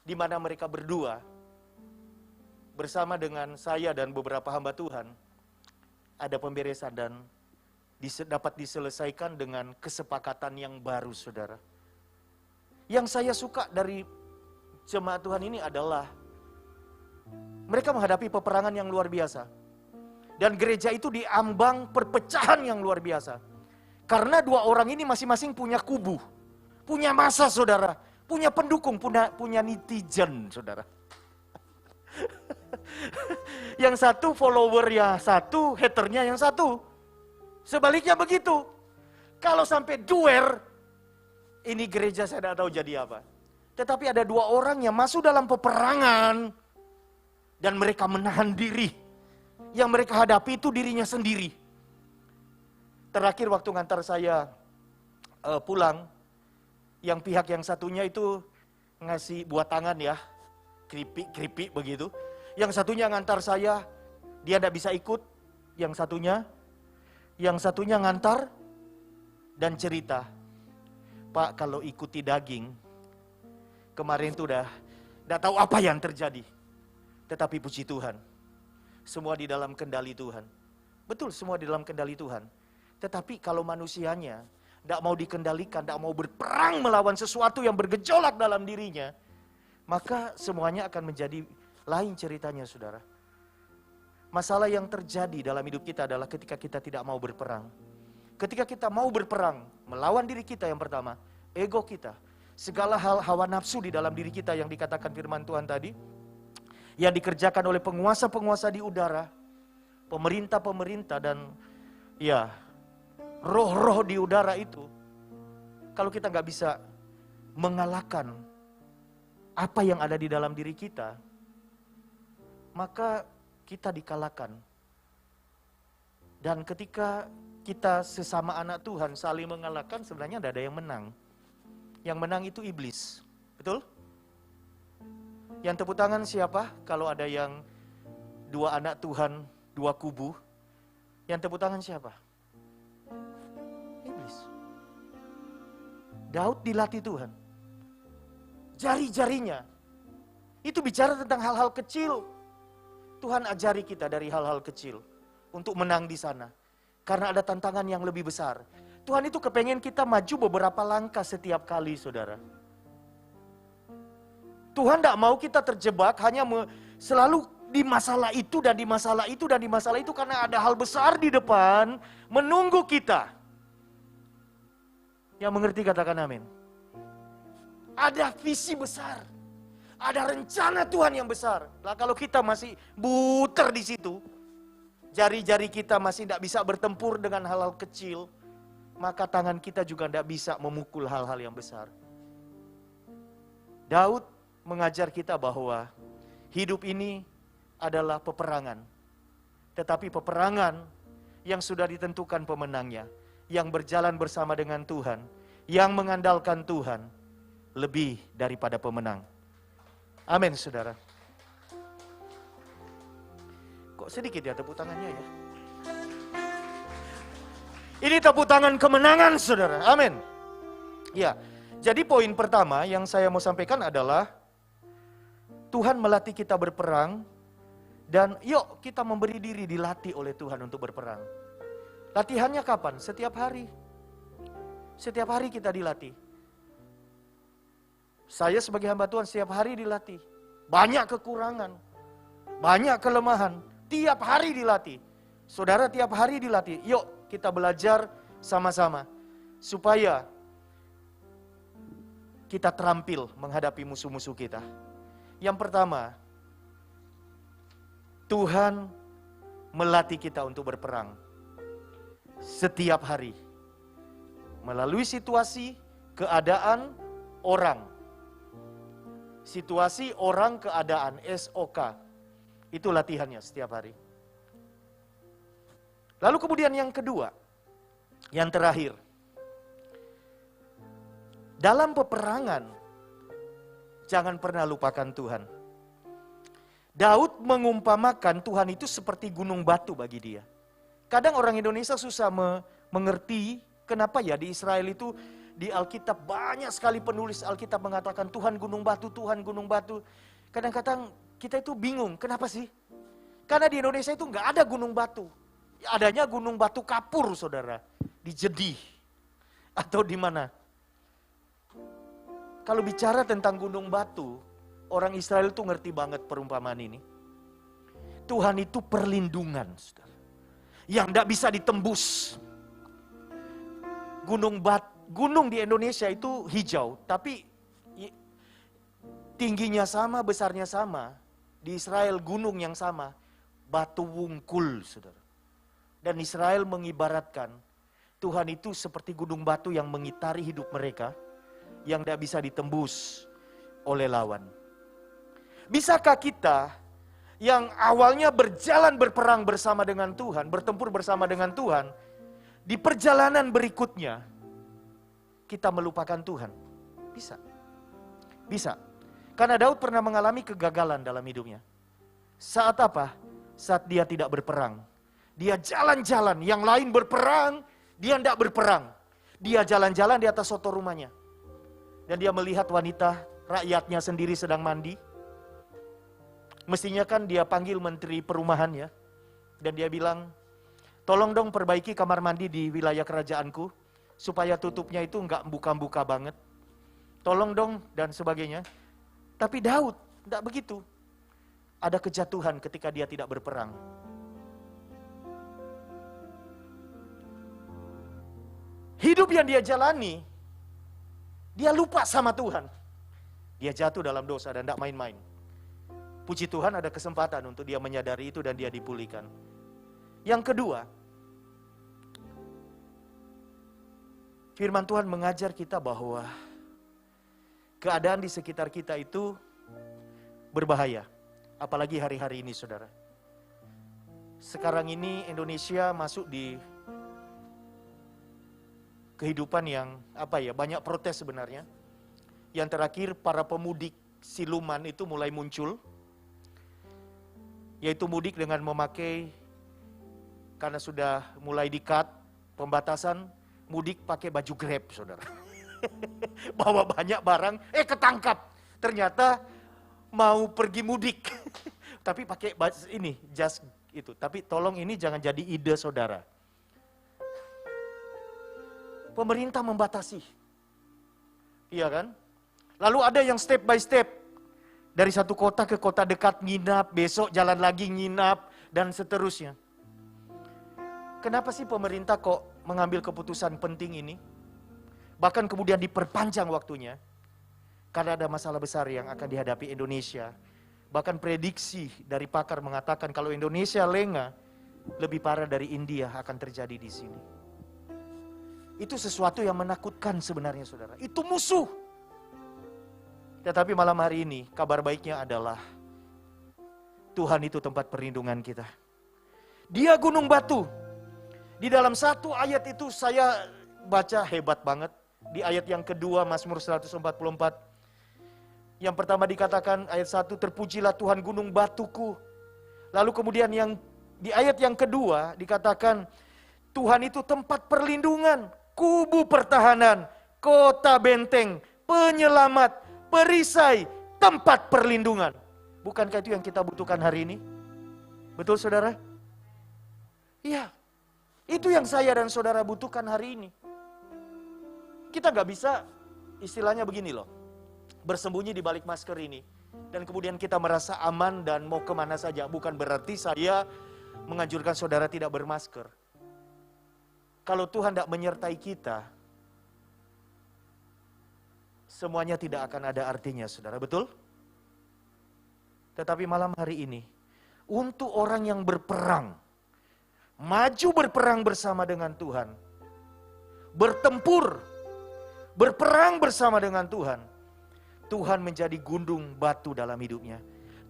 di mana mereka berdua bersama dengan saya dan beberapa hamba Tuhan ada pemberesan dan dapat diselesaikan dengan kesepakatan yang baru saudara. Yang saya suka dari jemaat Tuhan ini adalah mereka menghadapi peperangan yang luar biasa. Dan gereja itu diambang perpecahan yang luar biasa. Karena dua orang ini masing-masing punya kubu. Punya massa saudara. Punya pendukung, punya netizen saudara. Yang satu followernya satu, haternya yang satu. Sebaliknya begitu. Kalau sampai duel, ini gereja saya tidak tahu jadi apa. Tetapi ada dua orang yang masuk dalam peperangan. Dan mereka menahan diri. Yang mereka hadapi itu dirinya sendiri. Terakhir waktu ngantar saya pulang, yang pihak yang satunya itu ngasih buat tangan ya, keripik begitu. Yang satunya ngantar saya, dia tidak bisa ikut. Yang satunya ngantar dan cerita, Pak kalau ikuti daging, kemarin itu udah tidak tahu apa yang terjadi. Tetapi puji Tuhan, semua di dalam kendali Tuhan. Betul, semua di dalam kendali Tuhan. Tetapi kalau manusianya tidak mau dikendalikan, tidak mau berperang melawan sesuatu yang bergejolak dalam dirinya, maka semuanya akan menjadi lain ceritanya saudara. Masalah yang terjadi dalam hidup kita adalah ketika kita tidak mau berperang. Ketika kita mau berperang, melawan diri kita yang pertama, ego kita. Segala hal hawa nafsu di dalam diri kita yang dikatakan firman Tuhan tadi, yang dikerjakan oleh penguasa-penguasa di udara, pemerintah-pemerintah dan ya roh-roh di udara itu. Kalau kita nggak bisa mengalahkan apa yang ada di dalam diri kita, maka kita dikalahkan. Dan ketika kita sesama anak Tuhan saling mengalahkan, sebenarnya tidak ada yang menang. Yang menang itu iblis. Betul? Yang tepuk tangan siapa? Kalau ada yang dua anak Tuhan, dua kubu. Yang tepuk tangan siapa? Iblis. Daud dilatih Tuhan. Jari-jarinya. Itu bicara tentang hal-hal kecil. Tuhan ajari kita dari hal-hal kecil. Untuk menang di sana. Karena ada tantangan yang lebih besar. Tuhan itu kepengen kita maju beberapa langkah setiap kali saudara. Tuhan tidak mau kita terjebak hanya selalu di masalah itu dan di masalah itu dan di masalah itu. Karena ada hal besar di depan menunggu kita. Yang mengerti katakan amin. Ada visi besar. Ada rencana Tuhan yang besar. Lah kalau kita masih buter di situ, jari-jari kita masih tidak bisa bertempur dengan hal-hal kecil, maka tangan kita juga tidak bisa memukul hal-hal yang besar. Daud mengajar kita bahwa hidup ini adalah peperangan. Tetapi peperangan yang sudah ditentukan pemenangnya, yang berjalan bersama dengan Tuhan, yang mengandalkan Tuhan, lebih daripada pemenang. Amin, saudara. Kok sedikit ya tepuk tangannya ya? Ini tepuk tangan kemenangan, saudara. Amin. Ya, jadi poin pertama yang saya mau sampaikan adalah Tuhan melatih kita berperang dan yuk kita memberi diri dilatih oleh Tuhan untuk berperang. Latihannya kapan? Setiap hari. Setiap hari kita dilatih. Saya sebagai hamba Tuhan setiap hari dilatih. Banyak kekurangan, banyak kelemahan, tiap hari dilatih. Saudara tiap hari dilatih. Yuk kita belajar sama-sama supaya kita terampil menghadapi musuh-musuh kita. Yang pertama, Tuhan melatih kita untuk berperang setiap hari. Melalui situasi, keadaan, orang. Situasi, orang, keadaan, SOK. Itu latihannya setiap hari. Lalu kemudian yang kedua, yang terakhir. Dalam peperangan, jangan pernah lupakan Tuhan. Daud mengumpamakan Tuhan itu seperti gunung batu bagi dia. Kadang orang Indonesia susah mengerti kenapa ya di Israel itu di Alkitab banyak sekali penulis Alkitab mengatakan Tuhan gunung batu, Tuhan gunung batu. Kadang-kadang kita itu bingung, kenapa sih? Karena di Indonesia itu nggak ada gunung batu. Adanya gunung batu kapur, saudara. Di Jedih. Atau di mana? Kalau bicara tentang gunung batu, orang Israel itu ngerti banget perumpamaan ini. Tuhan itu perlindungan, saudara. Yang tidak bisa ditembus. Gunung di Indonesia itu hijau, tapi tingginya sama, besarnya sama. Di Israel gunung yang sama, batu wungkul, saudara. Dan Israel mengibaratkan Tuhan itu seperti gunung batu yang mengitari hidup mereka, yang tidak bisa ditembus oleh lawan. Bisakah kita yang awalnya berjalan berperang bersama dengan Tuhan, bertempur bersama dengan Tuhan, di perjalanan berikutnya kita melupakan Tuhan? Bisa. Bisa. Karena Daud pernah mengalami kegagalan dalam hidupnya. Saat apa? Saat dia tidak berperang. Dia jalan-jalan, yang lain berperang, dia tidak berperang. Dia jalan-jalan di atas soto rumahnya. Dan dia melihat wanita, rakyatnya sendiri sedang mandi. Mestinya kan dia panggil menteri perumahannya. Dan dia bilang, tolong dong perbaiki kamar mandi di wilayah kerajaanku, supaya tutupnya itu enggak buka-buka banget. Tolong dong, dan sebagainya. Tapi Daud, tidak begitu. Ada kejatuhan ketika dia tidak berperang. Hidup yang dia jalani, dia lupa sama Tuhan. Dia jatuh dalam dosa dan tidak main-main. Puji Tuhan ada kesempatan untuk dia menyadari itu dan dia dipulihkan. Yang kedua, firman Tuhan mengajar kita bahwa keadaan di sekitar kita itu berbahaya. Apalagi hari-hari ini, saudara. Sekarang ini Indonesia masuk di kehidupan yang banyak protes sebenarnya. Yang terakhir para pemudik siluman itu mulai muncul. Yaitu mudik dengan memakai, karena sudah mulai di-cut pembatasan, mudik pakai baju Grab, saudara. Bawa banyak barang, ketangkap. Ternyata mau pergi mudik. Tapi pakai ini, jas itu. Tapi tolong ini jangan jadi ide saudara. Pemerintah membatasi. Iya kan? Lalu ada yang step by step. Dari satu kota ke kota dekat nginap, besok jalan lagi nginap, dan seterusnya. Kenapa sih pemerintah kok mengambil keputusan penting ini? Bahkan kemudian diperpanjang waktunya. Karena ada masalah besar yang akan dihadapi Indonesia. Bahkan prediksi dari pakar mengatakan kalau Indonesia lengah, lebih parah dari India akan terjadi di sini. Itu sesuatu yang menakutkan sebenarnya, saudara. Itu musuh. Tetapi malam hari ini kabar baiknya adalah Tuhan itu tempat perlindungan kita. Dia gunung batu. Di dalam satu ayat itu saya baca hebat banget. di ayat yang kedua Mazmur 144. Yang pertama dikatakan ayat 1, terpujilah Tuhan gunung batuku. Lalu kemudian yang di ayat yang kedua dikatakan Tuhan itu tempat perlindungan, kubu pertahanan, kota benteng, penyelamat, perisai, tempat perlindungan. Bukankah itu yang kita butuhkan hari ini? Betul saudara? Iya, itu yang saya dan saudara butuhkan hari ini. Kita gak bisa istilahnya begini loh, bersembunyi di balik masker ini. Dan kemudian kita merasa aman dan mau kemana saja. Bukan berarti saya menganjurkan saudara tidak bermasker. Kalau Tuhan tidak menyertai kita, semuanya tidak akan ada artinya saudara, betul? Tetapi malam hari ini, untuk orang yang berperang, maju berperang bersama dengan Tuhan, bertempur, berperang bersama dengan Tuhan, Tuhan menjadi gunung batu dalam hidupnya.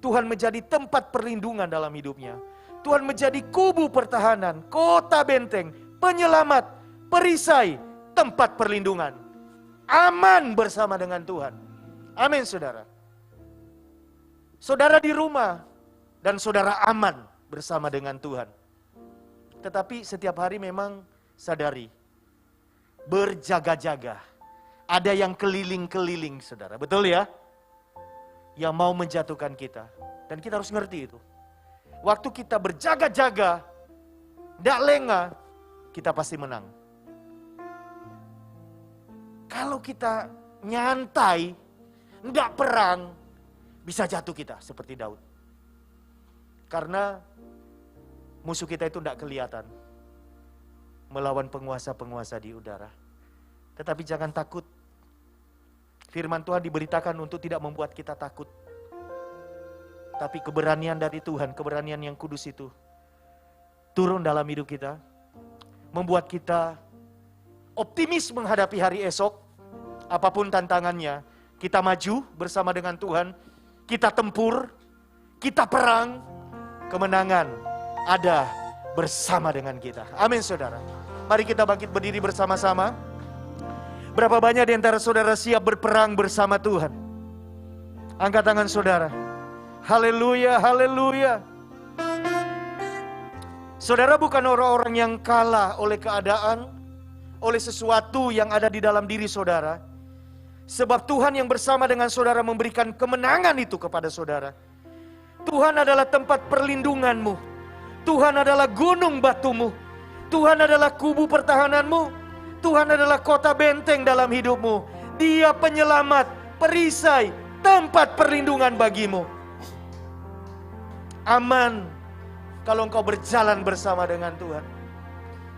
Tuhan menjadi tempat perlindungan dalam hidupnya. Tuhan menjadi kubu pertahanan, kota benteng, penyelamat, perisai, tempat perlindungan. Aman bersama dengan Tuhan. Amin saudara. Saudara di rumah dan saudara aman bersama dengan Tuhan. Tetapi setiap hari memang sadari, berjaga-jaga. Ada yang keliling-keliling saudara, betul ya? Yang mau menjatuhkan kita. Dan kita harus ngerti itu. Waktu kita berjaga-jaga, tidak lengah, kita pasti menang. Kalau kita nyantai, tidak perang, bisa jatuh kita seperti Daud. Karena musuh kita itu tidak kelihatan. Melawan penguasa-penguasa di udara. Tetapi jangan takut. Firman Tuhan diberitakan untuk tidak membuat kita takut. Tapi keberanian dari Tuhan, keberanian yang kudus itu turun dalam hidup kita. Membuat kita optimis menghadapi hari esok. Apapun tantangannya, kita maju bersama dengan Tuhan. Kita tempur, kita perang. Kemenangan ada bersama dengan kita. Amin saudara. Mari kita bangkit berdiri bersama-sama. Berapa banyak di antara saudara siap berperang bersama Tuhan? Angkat tangan saudara. Haleluya, haleluya. Saudara bukan orang-orang yang kalah oleh keadaan, oleh sesuatu yang ada di dalam diri saudara. Sebab Tuhan yang bersama dengan saudara memberikan kemenangan itu kepada saudara. Tuhan adalah tempat perlindunganmu. Tuhan adalah gunung batumu. Tuhan adalah kubu pertahananmu. Tuhan adalah kota benteng dalam hidupmu. Dia penyelamat, perisai, tempat perlindungan bagimu. Aman kalau engkau berjalan bersama dengan Tuhan.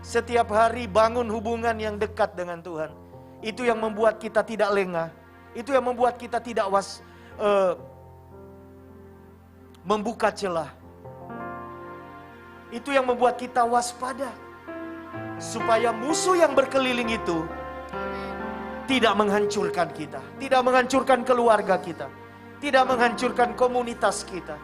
Setiap hari bangun hubungan yang dekat dengan Tuhan. Itu yang membuat kita tidak lengah. Itu yang membuat kita tidak membuka celah. Itu yang membuat kita waspada. Supaya musuh yang berkeliling itu tidak menghancurkan kita. Tidak menghancurkan keluarga kita. Tidak menghancurkan komunitas kita.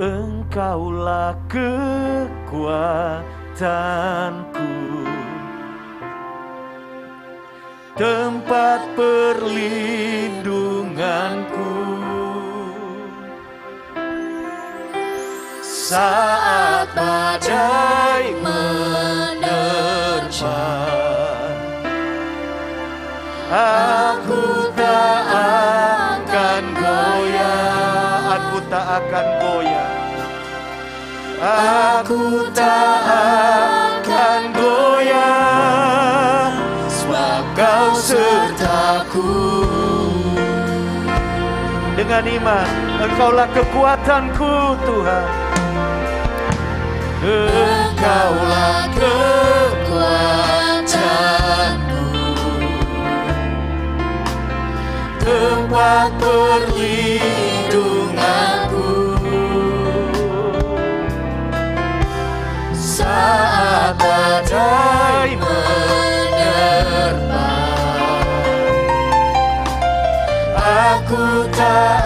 Engkaulah kekuatanku, tempat perlindunganku. Saat badai menerpa, aku tak akan goyah. Aku tak akan goyah. Aku tak akan goyah. Sebab Kau sertaku. Dengan iman, Engkaulah kekuatanku Tuhan. Engkaulah kekuatanku, tempat perlindunganku. Saat badai menerpa, aku tak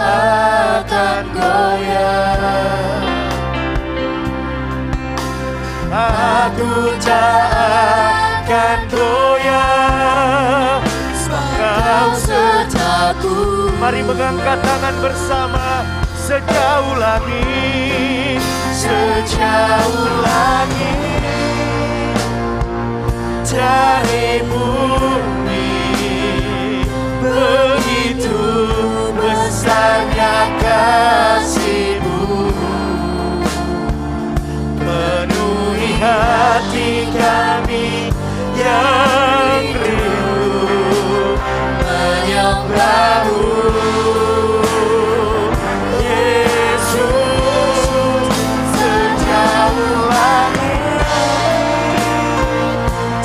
akan goyah. percaya, aku tak akan goyah, Kau sertaku. Mari mengangkat tangan bersama. Sejauh langit, sejauh langit, dari bumi, begitu besarnya kasih-Mu, penuhi hati kami yang rindu menyembah-Mu. Yesus, sejauh langit,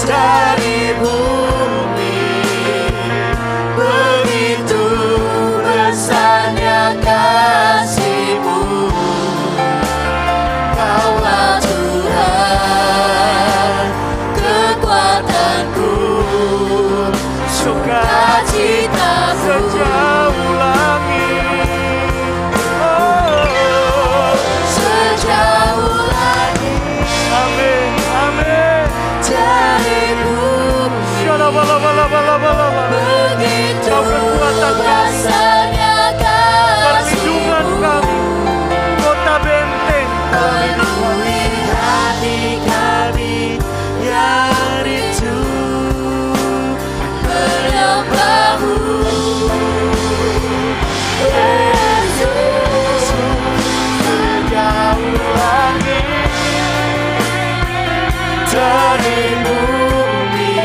dari bumi, begitu besarnya kasih-Mu, Kaulah Tuhan, kekuatanku, sukacitaku. Sejauh langit, oh, sejauh langit, amin, amin, dari bumi, begitu besarnya kasih-Mu, perlindungan kami, kota benteng, penuhi hati kami yang rindu menyembah-Mu. Yesus, sejauh langit, dari bumi,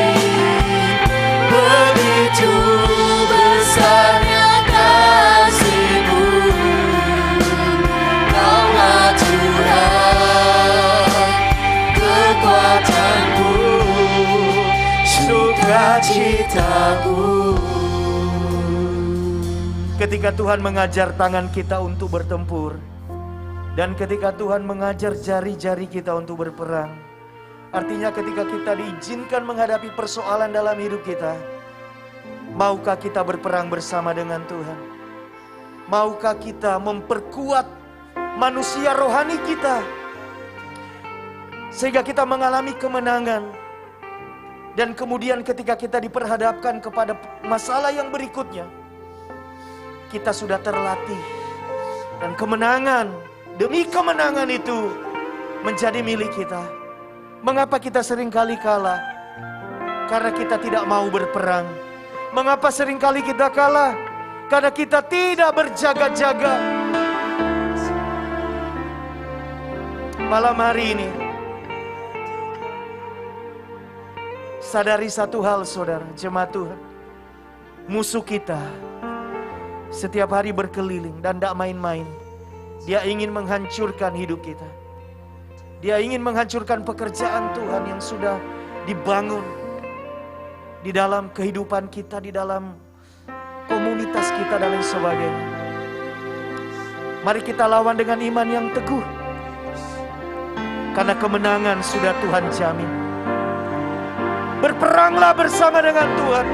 begitu besarnya kasih-Mu, Kaulah Tuhan, kekuatanku, sukacitaku. Ketika Tuhan mengajar tangan kita untuk bertempur, dan ketika Tuhan mengajar jari-jari kita untuk berperang, artinya ketika kita diizinkan menghadapi persoalan dalam hidup kita, maukah kita berperang bersama dengan Tuhan? Maukah kita memperkuat manusia rohani kita, sehingga kita mengalami kemenangan? Dan kemudian ketika kita diperhadapkan kepada masalah yang berikutnya, kita sudah terlatih, dan kemenangan demi kemenangan itu menjadi milik kita. Mengapa kita seringkali kalah? Karena kita tidak mau berperang. Mengapa seringkali kita kalah? Karena kita tidak berjaga-jaga. Malam hari ini, sadari satu hal saudara, jemaat Tuhan. Musuh kita setiap hari berkeliling dan tidak main-main. Dia ingin menghancurkan hidup kita. Dia ingin menghancurkan pekerjaan Tuhan yang sudah dibangun di dalam kehidupan kita, di dalam komunitas kita dan lain sebagainya. Mari kita lawan dengan iman yang teguh, karena kemenangan sudah Tuhan jamin. Berperanglah bersama dengan Tuhan.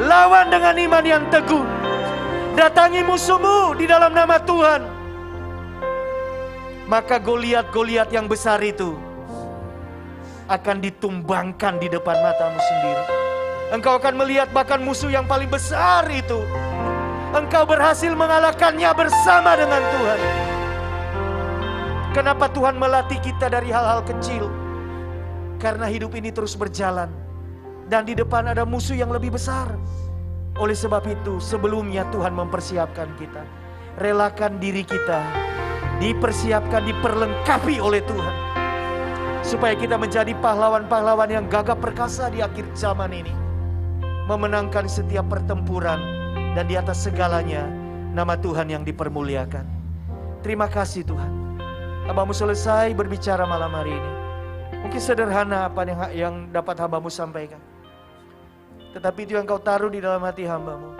Lawan dengan iman yang teguh. Datangi musuhmu di dalam nama Tuhan. Maka Goliat-Goliat yang besar itu akan ditumbangkan di depan matamu sendiri. Engkau akan melihat bahkan musuh yang paling besar itu, engkau berhasil mengalahkannya bersama dengan Tuhan. Kenapa Tuhan melatih kita dari hal-hal kecil? Karena hidup ini terus berjalan, dan di depan ada musuh yang lebih besar. Oleh sebab itu, sebelumnya Tuhan mempersiapkan kita. Relakan diri kita, dipersiapkan, diperlengkapi oleh Tuhan, supaya kita menjadi pahlawan-pahlawan yang gagah perkasa di akhir zaman ini, memenangkan setiap pertempuran, dan di atas segalanya nama Tuhan yang dipermuliakan. Terima kasih Tuhan. Hamba-Mu selesai berbicara malam hari ini. Mungkin sederhana apa yang dapat hamba-Mu sampaikan, tetapi itu yang Kau taruh di dalam hati hamba-Mu.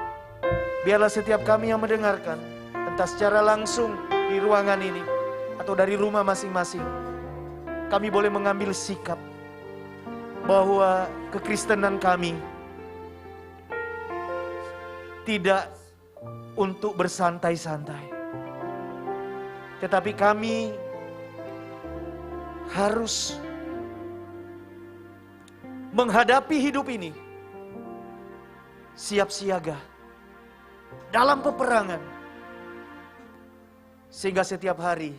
Biarlah setiap kami yang mendengarkan, entah secara langsung di ruangan ini atau dari rumah masing-masing, kami boleh mengambil sikap bahwa kekristenan kami tidak untuk bersantai-santai, Tetapi kami harus menghadapi hidup ini siap siaga dalam peperangan, sehingga setiap hari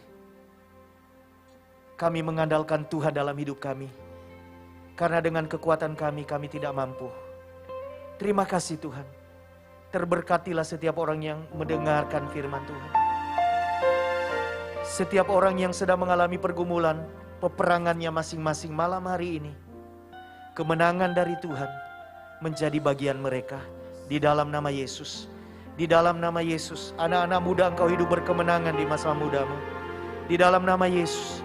kami mengandalkan Tuhan dalam hidup kami, karena dengan kekuatan kami tidak mampu. Terima kasih Tuhan. Terberkatilah setiap orang yang mendengarkan firman Tuhan. Setiap orang yang sedang mengalami pergumulan, peperangannya masing-masing malam hari ini, kemenangan dari Tuhan menjadi bagian mereka. Di dalam nama Yesus. Di dalam nama Yesus. Anak-anak muda, engkau hidup berkemenangan di masa mudamu. Di dalam nama Yesus.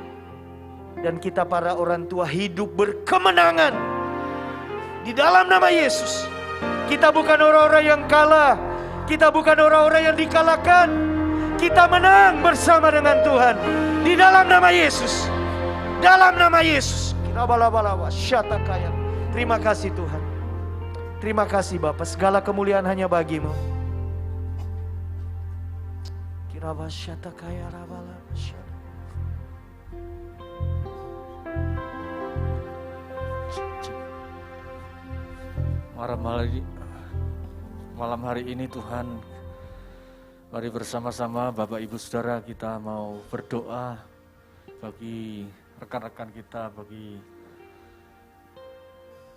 Dan kita para orang tua hidup berkemenangan. Di dalam nama Yesus. Kita bukan orang-orang yang kalah. Kita bukan orang-orang yang dikalahkan. Kita menang bersama dengan Tuhan. Di dalam nama Yesus. Dalam nama Yesus. Terima kasih Tuhan. Terima kasih Bapa. Segala kemuliaan hanya bagi-Mu. Malam hari ini Tuhan, mari bersama-sama Bapak Ibu Saudara kita mau berdoa bagi rekan-rekan kita, bagi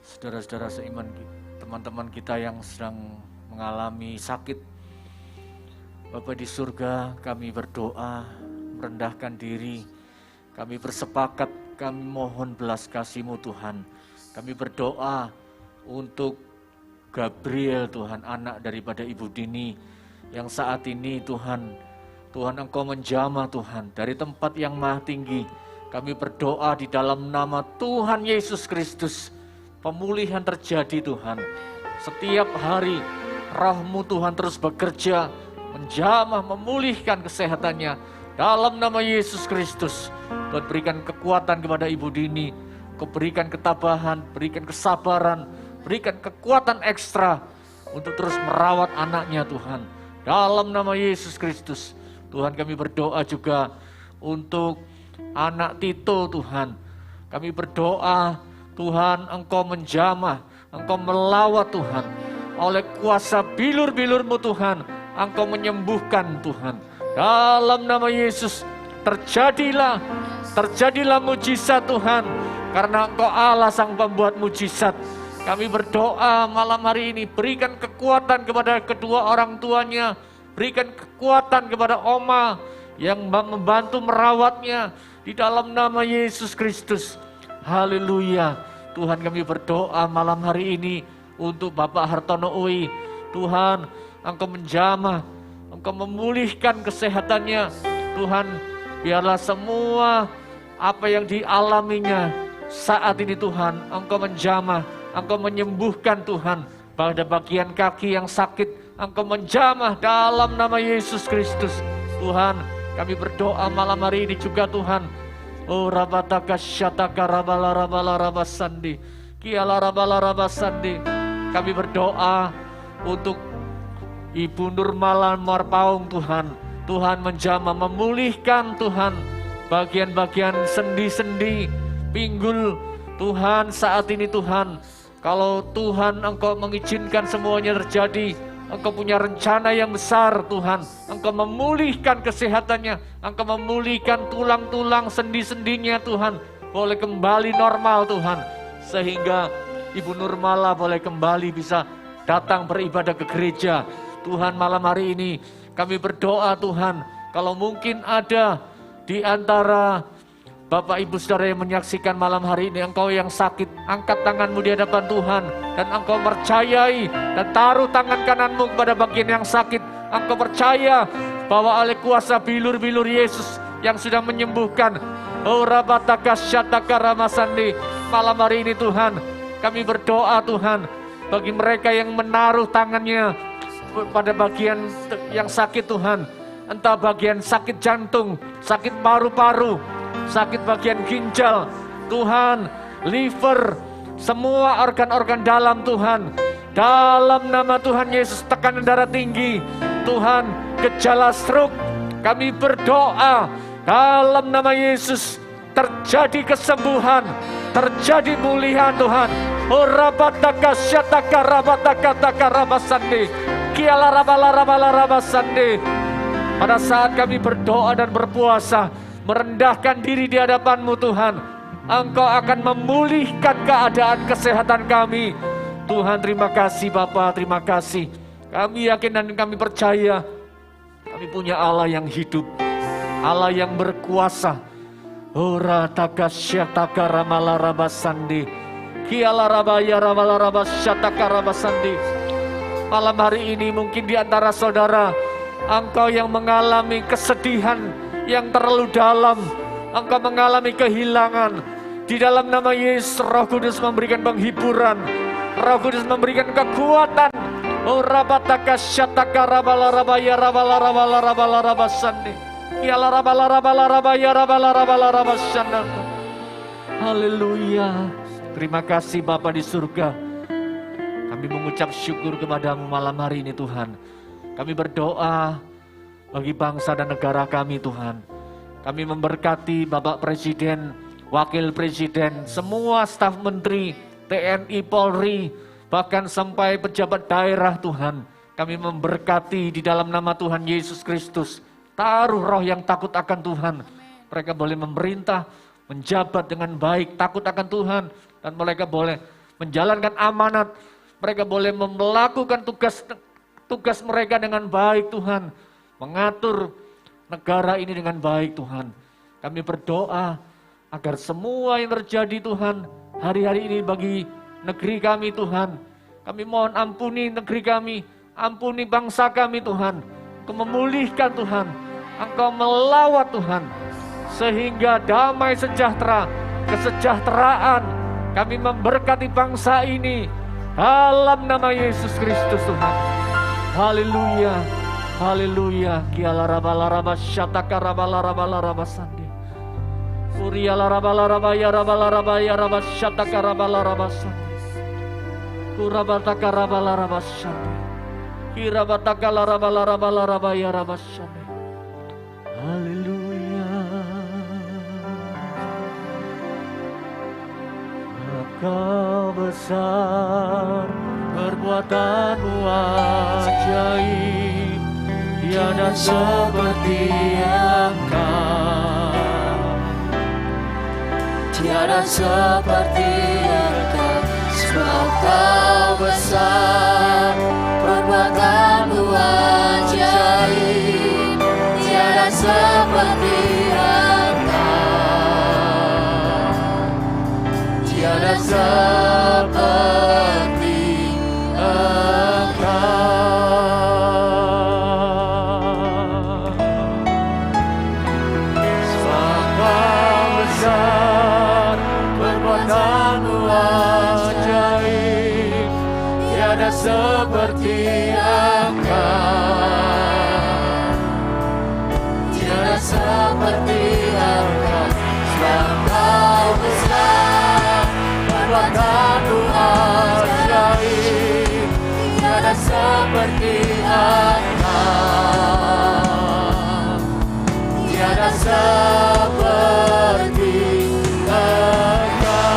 saudara-saudara seiman, teman-teman kita yang sedang mengalami sakit. Bapa di surga, kami berdoa, merendahkan diri, kami bersepakat, kami mohon belas kasih-Mu Tuhan. Kami berdoa untuk Gabriel Tuhan, anak daripada Ibu Dini, yang saat ini Tuhan Engkau menjamah Tuhan, dari tempat yang maha tinggi. Kami berdoa di dalam nama Tuhan Yesus Kristus, pemulihan terjadi Tuhan. Setiap hari Roh-Mu Tuhan terus bekerja, menjamah, memulihkan kesehatannya. Dalam nama Yesus Kristus, Tuhan berikan kekuatan kepada Ibu Dini, Kau berikan ketabahan, berikan kesabaran, berikan kekuatan ekstra untuk terus merawat anaknya Tuhan. Dalam nama Yesus Kristus, Tuhan kami berdoa juga untuk anak Tito Tuhan. Kami berdoa Tuhan Engkau menjamah, Engkau melawat Tuhan. Oleh kuasa bilur-bilur-Mu Tuhan, Engkau menyembuhkan Tuhan. Dalam nama Yesus, terjadilah mujizat Tuhan. Karena Engkau Allah sang pembuat mujizat. Kami berdoa malam hari ini, berikan kekuatan kepada kedua orang tuanya. Berikan kekuatan kepada Oma yang membantu merawatnya. Di dalam nama Yesus Kristus. Haleluya. Tuhan kami berdoa malam hari ini untuk Bapak Hartono Ui. Tuhan, Engkau menjamah, Engkau memulihkan kesehatannya. Tuhan, biarlah semua apa yang dialaminya saat ini Tuhan, Engkau menjamah, Engkau menyembuhkan Tuhan. Pada bagian kaki yang sakit, Engkau menjamah dalam nama Yesus Kristus. Tuhan, kami berdoa malam hari ini juga Tuhan. Oh rabataka syataka rabala rabala rabasandi. Kiala rabala rabasandi. Kami berdoa untuk Ibu Nurmala Marpaung Tuhan. Tuhan menjamah, memulihkan Tuhan bagian-bagian sendi-sendi, pinggul Tuhan saat ini Tuhan. Kalau Tuhan Engkau mengizinkan semuanya terjadi, Engkau punya rencana yang besar Tuhan. Engkau memulihkan kesehatannya, Engkau memulihkan tulang-tulang sendi-sendinya Tuhan. Boleh kembali normal Tuhan. Sehingga Ibu Nurmala boleh kembali bisa datang beribadah ke gereja. Tuhan malam hari ini kami berdoa Tuhan. Kalau mungkin ada di antara Bapak Ibu Saudara yang menyaksikan malam hari ini, engkau yang sakit, angkat tanganmu di hadapan Tuhan. Dan engkau percayai dan taruh tangan kananmu kepada bagian yang sakit. Engkau percaya bahwa oleh kuasa bilur-bilur Yesus yang sudah menyembuhkan. Oh rabataka syataka ramasandi. Malam hari ini Tuhan, kami berdoa Tuhan, bagi mereka yang menaruh tangannya pada bagian yang sakit Tuhan. Entah bagian sakit jantung, sakit paru-paru, sakit bagian ginjal, Tuhan, liver, semua organ-organ dalam Tuhan. Dalam nama Tuhan Yesus, tekanan darah tinggi, Tuhan, gejala stroke, kami berdoa Dalam nama Yesus, terjadi kesembuhan, terjadi pemulihan Tuhan. Orabataka syataka rabataka taka rabasande. Kiala rabala rabala rabasande. Pada saat kami berdoa dan berpuasa, merendahkan diri di hadapan-Mu Tuhan, Engkau akan memulihkan keadaan kesehatan kami. Tuhan, terima kasih Bapa, terima kasih. Kami yakin dan kami percaya, kami punya Allah yang hidup, Allah yang berkuasa. Ora takasyataka ramala rabasandi. Kiala rabaya ramala rabasyataka rabasandi. Malam hari ini mungkin di antara saudara, engkau yang mengalami kesedihan yang terlalu dalam, engkau mengalami kehilangan. Di dalam nama Yesus, Roh Kudus memberikan penghiburan, Roh Kudus memberikan kekuatan. Oh rabataka syataka rabala rabaya rabala rabala rabala rabasandi. Kiala rabala rabala rabaya rabala rabala rabasanda. Haleluya. Terima kasih Bapa di surga. Kami mengucap syukur kepada-Mu malam hari ini Tuhan. Kami berdoa bagi bangsa dan negara kami Tuhan. Kami memberkati Bapak Presiden, Wakil Presiden, semua staf menteri, TNI, Polri, bahkan sampai pejabat daerah Tuhan. Kami memberkati di dalam nama Tuhan Yesus Kristus. Taruh roh yang takut akan Tuhan. Mereka boleh memerintah, menjabat dengan baik, takut akan Tuhan. Dan mereka boleh menjalankan amanat. Mereka boleh melakukan tugas mereka dengan baik Tuhan. Mengatur negara ini dengan baik Tuhan. Kami berdoa agar semua yang terjadi Tuhan hari-hari ini bagi negeri kami Tuhan. Kami mohon ampuni negeri kami, ampuni bangsa kami Tuhan. Engkau memulihkan Tuhan, Engkau melawat Tuhan. Sehingga damai sejahtera, kesejahteraan, kami memberkati bangsa ini dalam nama Yesus Kristus Tuhan. Haleluya, haleluya. Kiala rabala rabasyataka rabala rabala rabasandi. Kuriala rabala rabaya rabala rabaya rabasyataka rabala rabasandi. Kurabataka rabala rabasyandi. Kirabataka rabala rabala rabaya rabasyandi. Haleluya. Kau besar, perbuatan-Mu ajaib, tiada seperti Engkau, tiada seperti Engkau, sebab Kau besar, perbuatan-Mu ajaib, tiada seperti tiada seperti Engkau. Sebab Kau besar, perbuatan-Mu ajaib, tiada seperti Engkau, tiada seperti Engkau. Sebab Kau besar, perbuatan-Mu ajaib, tiada seperti Engkau, tiada seperti Engkau,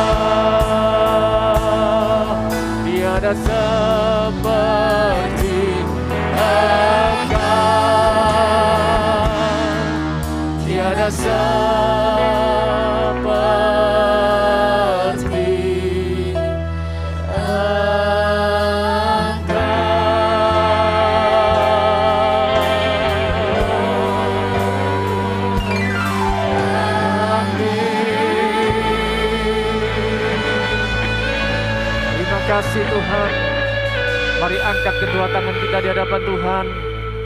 tiada seperti Engkau, tiada kasih Tuhan. Mari angkat kedua tangan kita di hadapan Tuhan.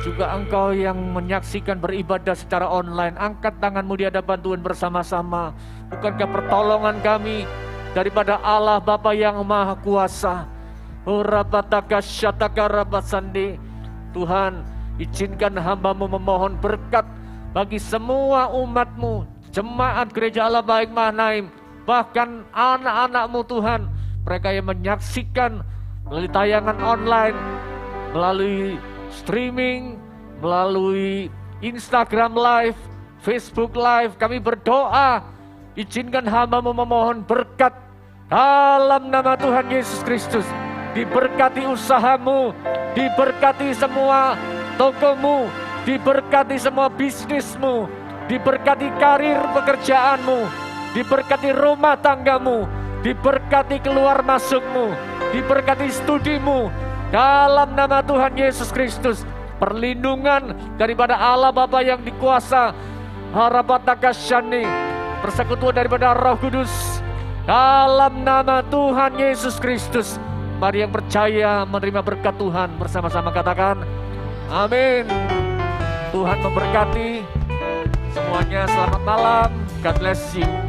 Juga engkau yang menyaksikan beribadah secara online, angkat tanganmu di hadapan Tuhan bersama-sama. Bukankah pertolongan kami daripada Allah Bapa yang Maha Kuasa? Tuhan, izinkan hamba-Mu memohon berkat bagi semua umat-Mu, jemaat Gereja Allah Baik Mahanaim, bahkan anak-anak-Mu Tuhan, mereka yang menyaksikan melalui tayangan online, melalui streaming, melalui Instagram Live, Facebook Live, kami berdoa, izinkan hamba-Mu memohon berkat dalam nama Tuhan Yesus Kristus. Diberkati usahamu, diberkati semua tokomu, diberkati semua bisnismu, diberkati karir pekerjaanmu, diberkati rumah tanggamu, diberkati keluar masukmu, diberkati studimu. Dalam nama Tuhan Yesus Kristus, perlindungan daripada Allah Bapa yang dikuasa, Harabatakasyani, persekutuan daripada Roh Kudus. Dalam nama Tuhan Yesus Kristus, mari yang percaya menerima berkat Tuhan bersama-sama katakan amin. Tuhan memberkati semuanya. Selamat malam. God bless you.